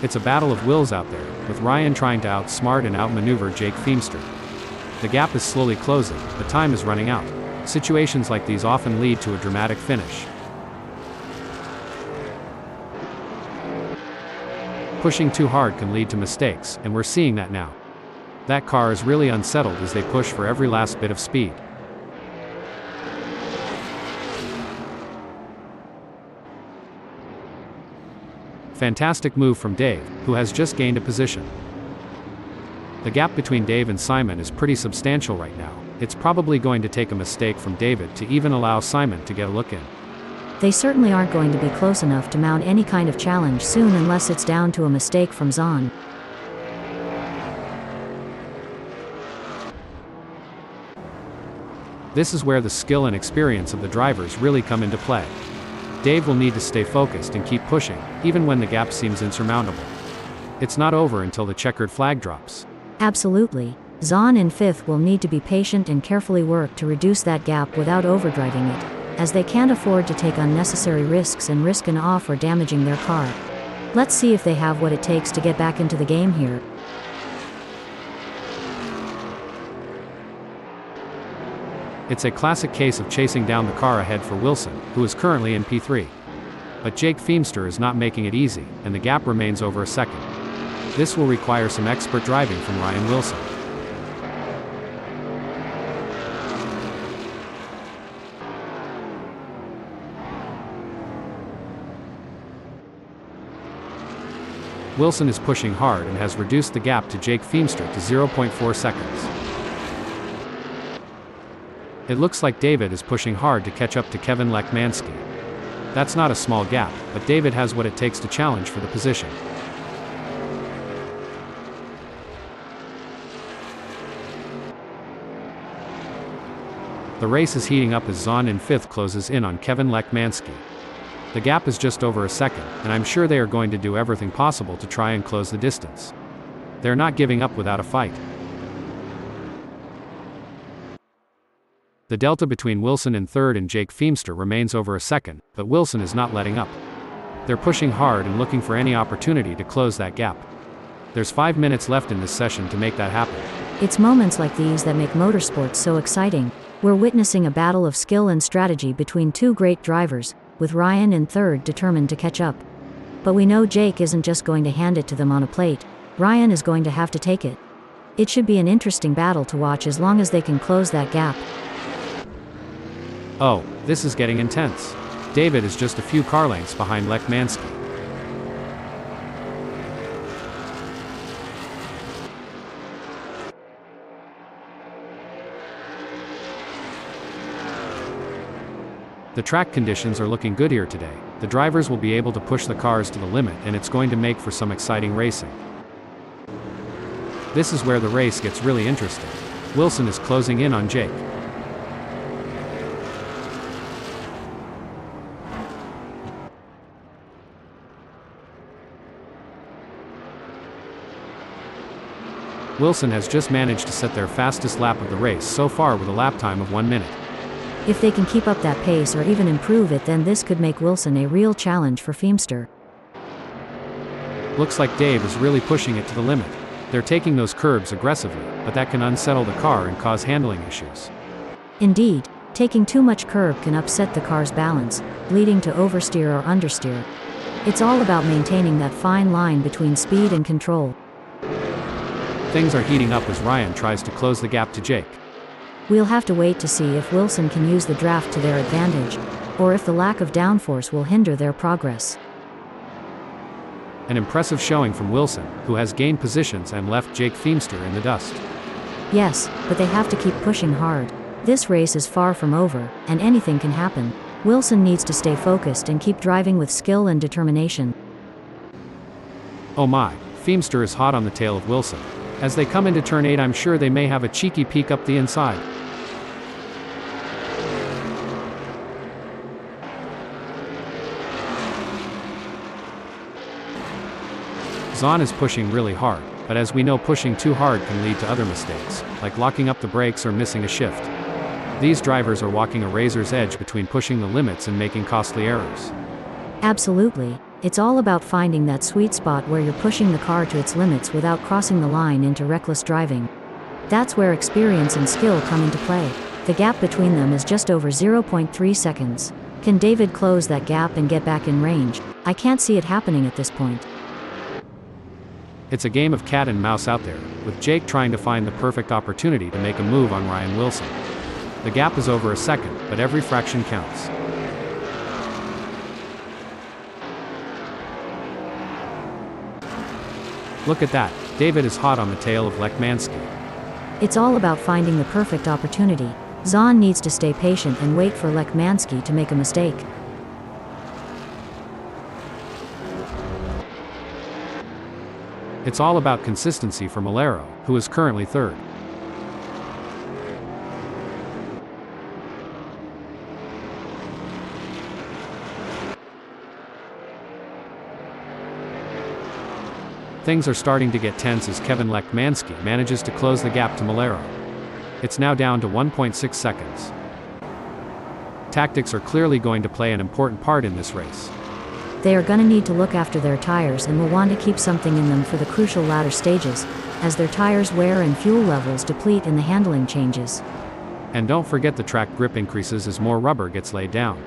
It's a battle of wills out there, with Ryan trying to outsmart and outmaneuver Jake Feimster. The gap is slowly closing, but time is running out. Situations like these often lead to a dramatic finish. Pushing too hard can lead to mistakes, and we're seeing that now. That car is really unsettled as they push for every last bit of speed. Fantastic move from Dave, who has just gained a position. The gap between Dave and Simon is pretty substantial right now. It's probably going to take a mistake from David to even allow Simon to get a look in. They certainly aren't going to be close enough to mount any kind of challenge soon unless it's down to a mistake from Zahn. This is where the skill and experience of the drivers really come into play. Dave will need to stay focused and keep pushing, even when the gap seems insurmountable. It's not over until the checkered flag drops. Absolutely. Zahn in fifth will need to be patient and carefully work to reduce that gap without overdriving it, as they can't afford to take unnecessary risks and risk an off or damaging their car. Let's see if they have what it takes to get back into the game here. It's a classic case of chasing down the car ahead for Wilson, who is currently in P3. But Jake Feimster is not making it easy, and the gap remains over a second. This will require some expert driving from Ryan Wilson. Wilson is pushing hard and has reduced the gap to Jake Feimster to 0.4 seconds. It looks like David is pushing hard to catch up to Kevin Lekmansky. That's not a small gap, but David has what it takes to challenge for the position. The race is heating up as Zahn in fifth closes in on Kevin Lekmansky. The gap is just over a second, and I'm sure they are going to do everything possible to try and close the distance. They're not giving up without a fight. The delta between Wilson in third and Jake Feimster remains over a second, but Wilson is not letting up. They're pushing hard and looking for any opportunity to close that gap. There's 5 minutes left in this session to make that happen. It's moments like these that make motorsports so exciting. We're witnessing a battle of skill and strategy between two great drivers, with Ryan in third determined to catch up. But we know Jake isn't just going to hand it to them on a plate. Ryan is going to have to take it. It should be an interesting battle to watch as long as they can close that gap. Oh, this is getting intense. David is just a few car lengths behind Lekmansky. The track conditions are looking good here today. The drivers will be able to push the cars to the limit, and it's going to make for some exciting racing. This is where the race gets really interesting. Wilson is closing in on Jake. Wilson has just managed to set their fastest lap of the race so far with a lap time of 1 minute. If they can keep up that pace or even improve it, then this could make Wilson a real challenge for Feimster. Looks like Dave is really pushing it to the limit. They're taking those curbs aggressively, but that can unsettle the car and cause handling issues. Indeed, taking too much curb can upset the car's balance, leading to oversteer or understeer. It's all about maintaining that fine line between speed and control. Things are heating up as Ryan tries to close the gap to Jake. We'll have to wait to see if Wilson can use the draft to their advantage, or if the lack of downforce will hinder their progress. An impressive showing from Wilson, who has gained positions and left Jake Feimster in the dust. Yes, but they have to keep pushing hard. This race is far from over, and anything can happen. Wilson needs to stay focused and keep driving with skill and determination. Oh my, Feimster is hot on the tail of Wilson. As they come into turn 8, I'm sure they may have a cheeky peek up the inside. Zahn is pushing really hard, but as we know, pushing too hard can lead to other mistakes, like locking up the brakes or missing a shift. These drivers are walking a razor's edge between pushing the limits and making costly errors. Absolutely. It's all about finding that sweet spot where you're pushing the car to its limits without crossing the line into reckless driving. That's where experience and skill come into play. The gap between them is just over 0.3 seconds. Can David close that gap and get back in range? I can't see it happening at this point. It's a game of cat and mouse out there, with Jake trying to find the perfect opportunity to make a move on Ryan Wilson. The gap is over a second, but every fraction counts. Look at that, David is hot on the tail of Lekmansky. It's all about finding the perfect opportunity. Zahn needs to stay patient and wait for Lekmansky to make a mistake. It's all about consistency for Malero, who is currently third. Things are starting to get tense as Kevin Lekmansky manages to close the gap to Malero. It's now down to 1.6 seconds. Tactics are clearly going to play an important part in this race. They are going to need to look after their tires and will want to keep something in them for the crucial latter stages, as their tires wear and fuel levels deplete in the handling changes. And don't forget the track grip increases as more rubber gets laid down.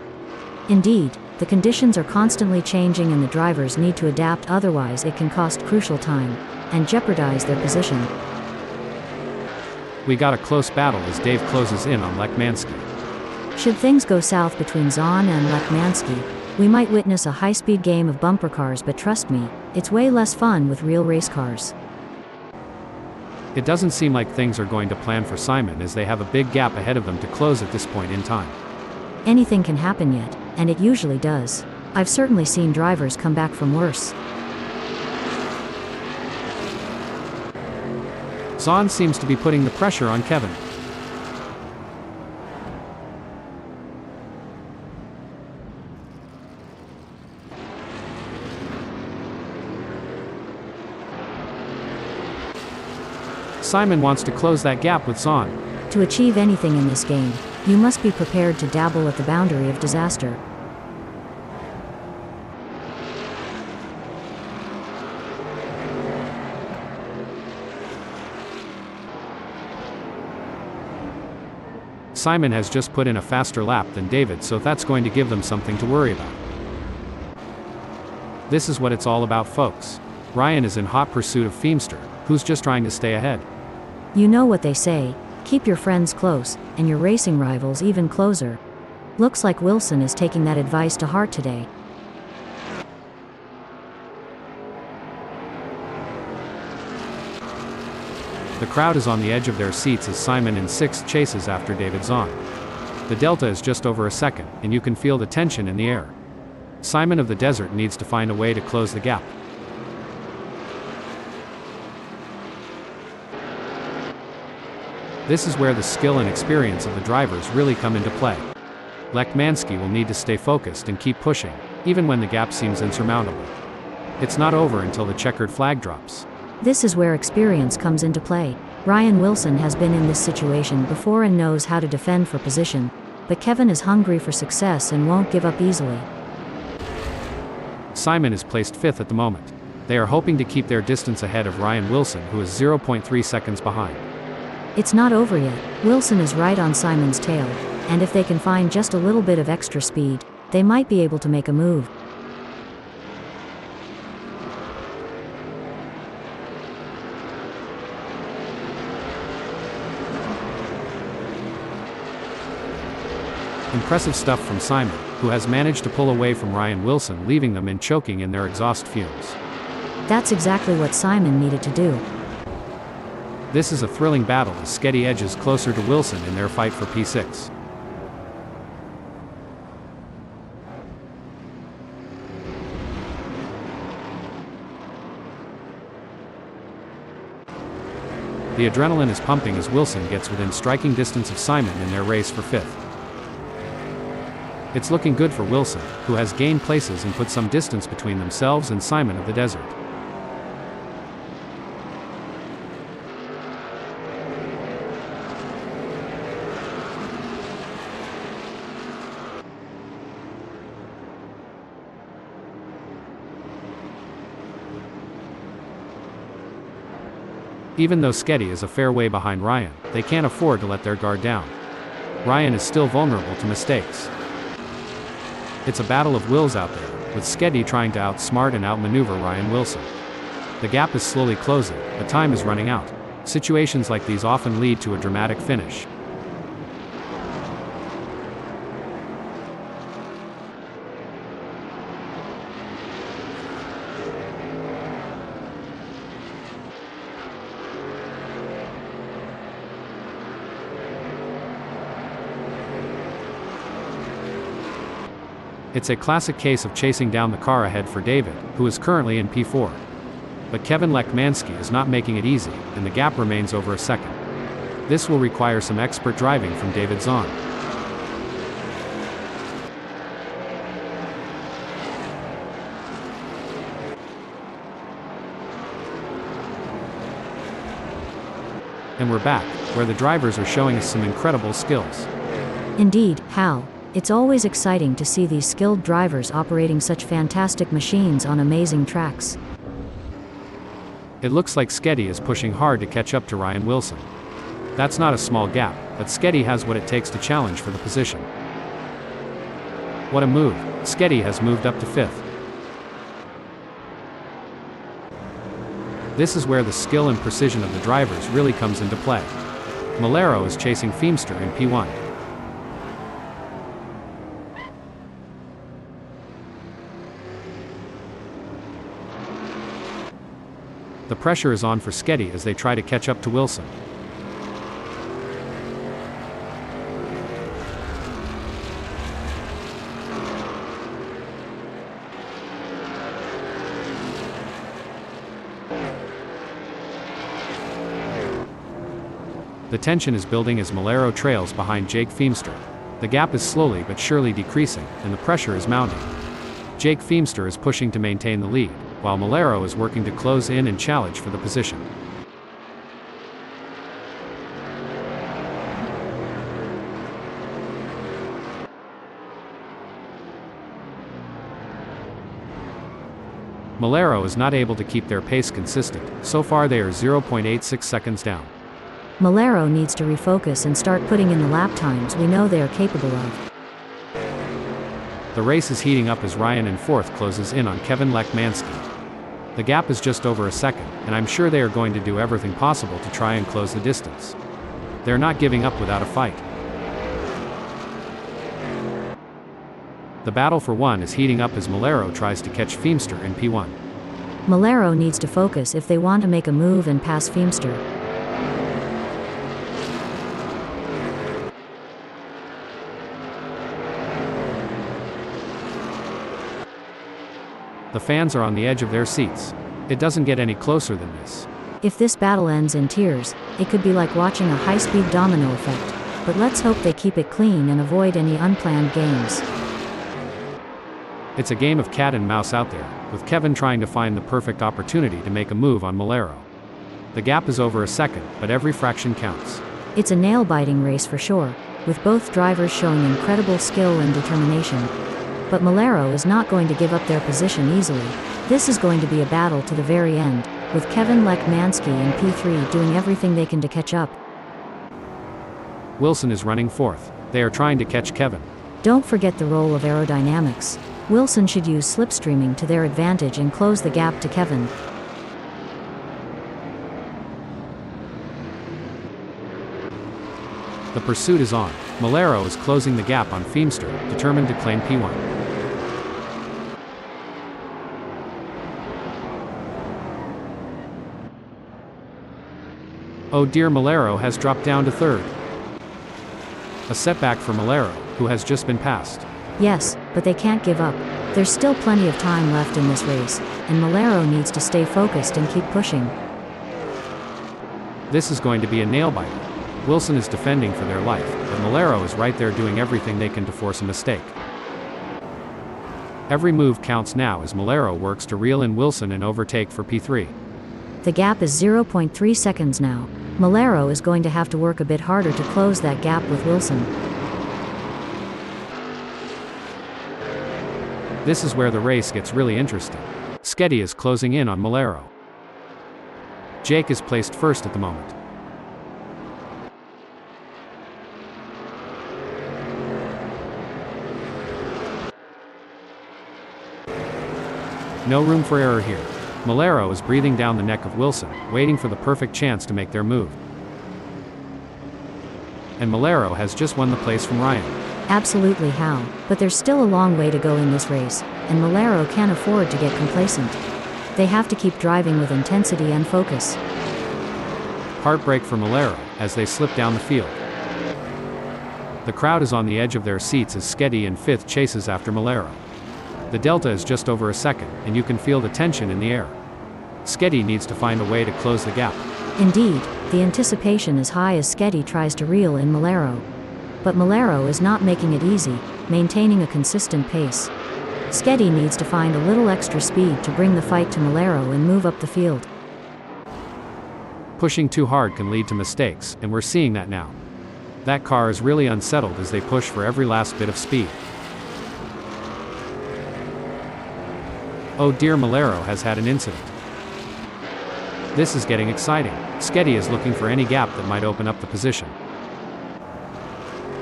Indeed, the conditions are constantly changing and the drivers need to adapt, otherwise it can cost crucial time and jeopardize their position. We got a close battle as Dave closes in on Lekmansky. Should things go south between Zahn and Lekmansky, we might witness a high-speed game of bumper cars, but trust me, it's way less fun with real race cars. It doesn't seem like things are going to plan for Simon, as they have a big gap ahead of them to close at this point in time. Anything can happen yet, and it usually does. I've certainly seen drivers come back from worse. Zahn seems to be putting the pressure on Kevin. Simon wants to close that gap with Zahn. To achieve anything in this game, you must be prepared to dabble at the boundary of disaster. Simon has just put in a faster lap than David, so that's going to give them something to worry about. This is what it's all about, folks. Ryan is in hot pursuit of Feimster, who's just trying to stay ahead. You know what they say, keep your friends close, and your racing rivals even closer. Looks like Wilson is taking that advice to heart today. The crowd is on the edge of their seats as Simon in 6th chases after David Zahn. The delta is just over a second, and you can feel the tension in the air. Simon of the Desert needs to find a way to close the gap. This is where the skill and experience of the drivers really come into play. Lekmansky will need to stay focused and keep pushing, even when the gap seems insurmountable. It's not over until the checkered flag drops. This is where experience comes into play. Ryan Wilson has been in this situation before and knows how to defend for position, but Kevin is hungry for success and won't give up easily. Simon is placed 5th at the moment. They are hoping to keep their distance ahead of Ryan Wilson, who is 0.3 seconds behind. It's not over yet. Wilson is right on Simon's tail, and if they can find just a little bit of extra speed, they might be able to make a move. Impressive stuff from Simon, who has managed to pull away from Ryan Wilson, leaving them in choking in their exhaust fumes. That's exactly what Simon needed to do. This is a thrilling battle as Sketty edges closer to Wilson in their fight for P6. The adrenaline is pumping as Wilson gets within striking distance of Simon in their race for 5th. It's looking good for Wilson, who has gained places and put some distance between themselves and Simon of the Desert. Even though Sketty is a fair way behind Ryan, they can't afford to let their guard down. Ryan is still vulnerable to mistakes. It's a battle of wills out there, with Sketty trying to outsmart and outmaneuver Ryan Wilson. The gap is slowly closing, but time is running out. Situations like these often lead to a dramatic finish. It's a classic case of chasing down the car ahead for David, who is currently in P4. But Kevin Lekmansky is not making it easy, and the gap remains over a second. This will require some expert driving from David Zahn. And we're back, where the drivers are showing us some incredible skills. Indeed, Hal. It's always exciting to see these skilled drivers operating such fantastic machines on amazing tracks. It looks like Sketty is pushing hard to catch up to Ryan Wilson. That's not a small gap, but Sketty has what it takes to challenge for the position. What a move. Sketty has moved up to 5th. This is where the skill and precision of the drivers really comes into play. Malero is chasing Feemster in P1. The pressure is on for Sketty as they try to catch up to Wilson. The tension is building as Malero trails behind Jake Feemster. The gap is slowly but surely decreasing, and the pressure is mounting. Jake Feemster is pushing to maintain the lead, while Malero is working to close in and challenge for the position. Malero is not able to keep their pace consistent. So far they are 0.86 seconds down. Malero needs to refocus and start putting in the lap times we know they are capable of. The race is heating up as Ryan in 4th closes in on Kevin Lekmansky. The gap is just over a second, and I'm sure they are going to do everything possible to try and close the distance. They're not giving up without a fight. The battle for 1 is heating up as Malero tries to catch Feemster in P1. Malero needs to focus if they want to make a move and pass Feemster. The fans are on the edge of their seats. It doesn't get any closer than this. If this battle ends in tears, it could be like watching a high-speed domino effect, but let's hope they keep it clean and avoid any unplanned games. It's a game of cat and mouse out there, with Kevin trying to find the perfect opportunity to make a move on Malero. The gap is over a second, but every fraction counts. It's a nail-biting race for sure, with both drivers showing incredible skill and determination. But Malero is not going to give up their position easily. This is going to be a battle to the very end, with Kevin Lekmansky and P3 doing everything they can to catch up. Wilson is running fourth. They are trying to catch Kevin. Don't forget the role of aerodynamics. Wilson should use slipstreaming to their advantage and close the gap to Kevin. The pursuit is on. Malero is closing the gap on Feimster, determined to claim P1. Oh dear, Malero has dropped down to third. A setback for Malero, who has just been passed. Yes, but they can't give up. There's still plenty of time left in this race, and Malero needs to stay focused and keep pushing. This is going to be a nail-biter. Wilson is defending for their life, but Malero is right there doing everything they can to force a mistake. Every move counts now as Malero works to reel in Wilson and overtake for P3. The gap is 0.3 seconds now. Malero is going to have to work a bit harder to close that gap with Wilson. This is where the race gets really interesting. Skeddy is closing in on Malero. Jake is placed first at the moment. No room for error here. Malero is breathing down the neck of Wilson, waiting for the perfect chance to make their move. And Malero has just won the place from Ryan. Absolutely how, but there's still a long way to go in this race, and Malero can't afford to get complacent. They have to keep driving with intensity and focus. Heartbreak for Malero, as they slip down the field. The crowd is on the edge of their seats as Skeddy in fifth chases after Malero. The delta is just over a second, and you can feel the tension in the air. Skeddy needs to find a way to close the gap. Indeed, the anticipation is high as Skeddy tries to reel in Malero. But Malero is not making it easy, maintaining a consistent pace. Skeddy needs to find a little extra speed to bring the fight to Malero and move up the field. Pushing too hard can lead to mistakes, and we're seeing that now. That car is really unsettled as they push for every last bit of speed. Oh dear, Malero has had an incident. This is getting exciting. Skeddy is looking for any gap that might open up the position.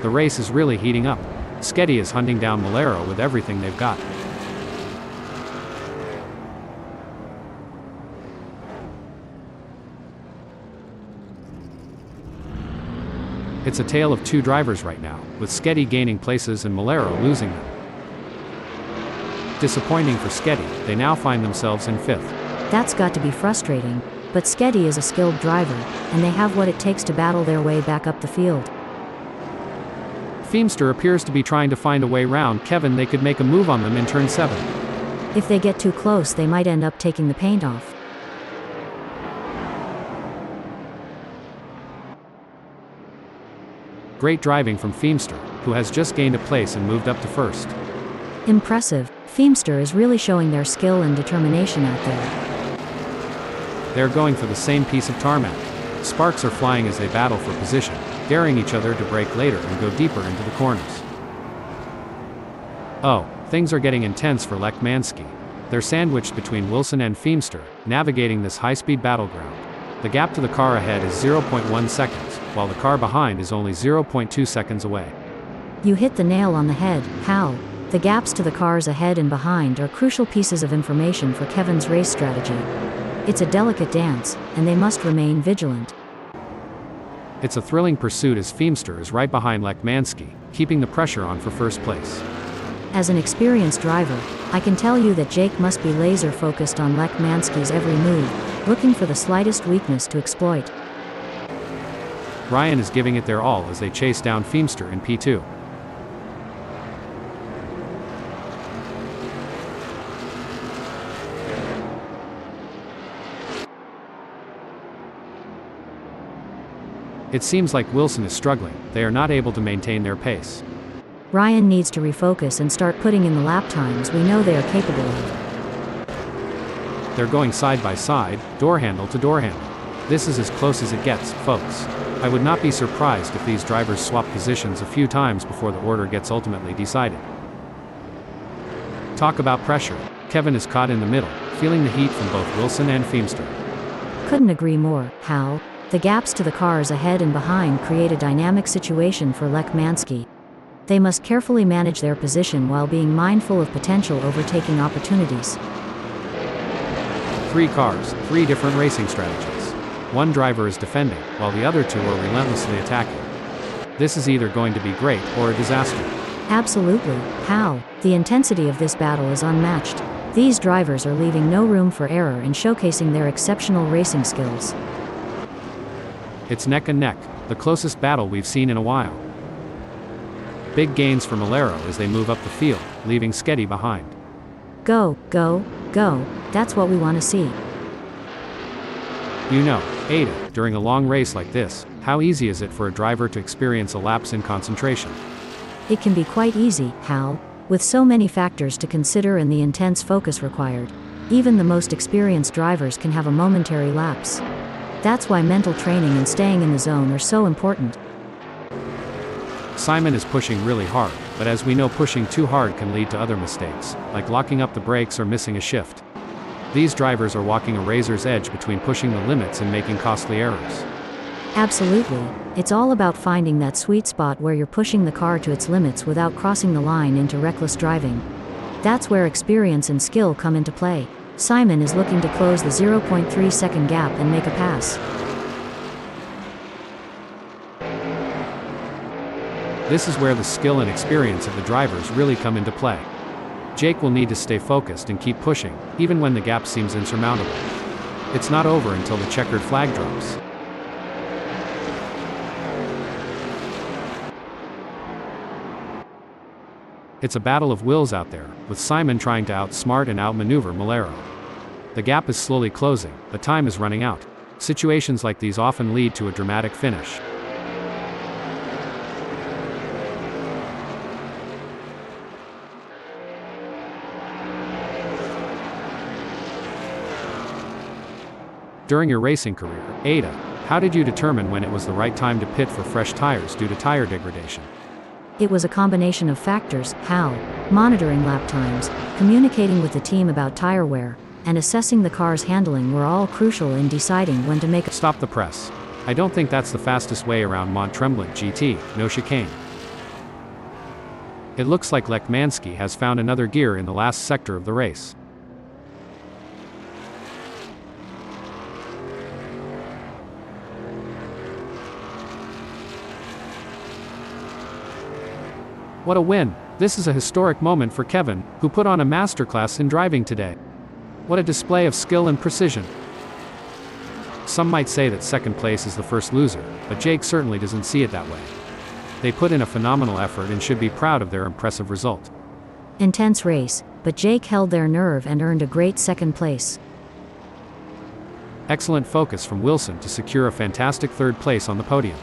The race is really heating up. Skeddy is hunting down Malero with everything they've got. It's a tale of two drivers right now, with Skeddy gaining places and Malero losing them. Disappointing for Skeddy, they now find themselves in fifth. That's got to be frustrating, but Skeddy is a skilled driver, and they have what it takes to battle their way back up the field. Feimster appears to be trying to find a way round Kevin. They could make a move on them in turn 7. If they get too close, they might end up taking the paint off. Great driving from Feimster, who has just gained a place and moved up to first. Impressive. Feimster is really showing their skill and determination out there. They're going for the same piece of tarmac. Sparks are flying as they battle for position, daring each other to brake later and go deeper into the corners. Oh, things are getting intense for Lekmansky. They're sandwiched between Wilson and Feimster, navigating this high-speed battleground. The gap to the car ahead is 0.1 seconds, while the car behind is only 0.2 seconds away. You hit the nail on the head. How? The gaps to the cars ahead and behind are crucial pieces of information for Kevin's race strategy. It's a delicate dance, and they must remain vigilant. It's a thrilling pursuit as Feimster is right behind Lekmansky, keeping the pressure on for first place. As an experienced driver, I can tell you that Jake must be laser-focused on Lekmansky's every move, looking for the slightest weakness to exploit. Ryan is giving it their all as they chase down Feimster in P2. It seems like Wilson is struggling. They are not able to maintain their pace. Ryan needs to refocus and start putting in the lap times we know they are capable of. They're going side by side, door handle to door handle. This is as close as it gets, folks. I would not be surprised if these drivers swap positions a few times before the order gets ultimately decided. Talk about pressure. Kevin is caught in the middle, feeling the heat from both Wilson and Feimster. Couldn't agree more, Hal. The gaps to the cars ahead and behind create a dynamic situation for Lech Mansky. They must carefully manage their position while being mindful of potential overtaking opportunities. 3 cars, 3 different racing strategies. One driver is defending, while the other 2 are relentlessly attacking. This is either going to be great or a disaster. Absolutely, Hal. The intensity of this battle is unmatched. These drivers are leaving no room for error and showcasing their exceptional racing skills. It's neck and neck, the closest battle we've seen in a while. Big gains for Malero as they move up the field, leaving Sketty behind. Go, go, go. That's what we want to see. You know, Ada, during a long race like this, how easy is it for a driver to experience a lapse in concentration? It can be quite easy, Hal, with so many factors to consider and the intense focus required. Even the most experienced drivers can have a momentary lapse. That's why mental training and staying in the zone are so important. Simon is pushing really hard, but as we know, pushing too hard can lead to other mistakes, like locking up the brakes or missing a shift. These drivers are walking a razor's edge between pushing the limits and making costly errors. Absolutely. It's all about finding that sweet spot where you're pushing the car to its limits without crossing the line into reckless driving. That's where experience and skill come into play. Simon is looking to close the 0.3 second gap and make a pass. This is where the skill and experience of the drivers really come into play. Jake will need to stay focused and keep pushing, even when the gap seems insurmountable. It's not over until the checkered flag drops. It's a battle of wills out there, with Simon trying to outsmart and outmaneuver Malero. The gap is slowly closing, but time is running out. Situations like these often lead to a dramatic finish. During your racing career, Ada, how did you determine when it was the right time to pit for fresh tires due to tire degradation? It was a combination of factors, Hal, monitoring lap times, communicating with the team about tire wear, and assessing the car's handling were all crucial in deciding when to make a Stop the press. I don't think that's the fastest way around Mont Tremblant GT, no chicane. It looks like Lech Mansky has found another gear in the last sector of the race. What a win! This is a historic moment for Kevin, who put on a masterclass in driving today. What a display of skill and precision. Some might say that second place is the first loser, but Jake certainly doesn't see it that way. They put in a phenomenal effort and should be proud of their impressive result. intense race, but Jake held their nerve and earned a great second place. Excellent focus from Wilson to secure a fantastic third place on the podium.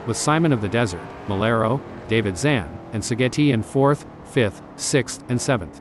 With Simon of the Desert, Malero, David Zan, and Sageti in 4th, 5th, 6th, and 7th.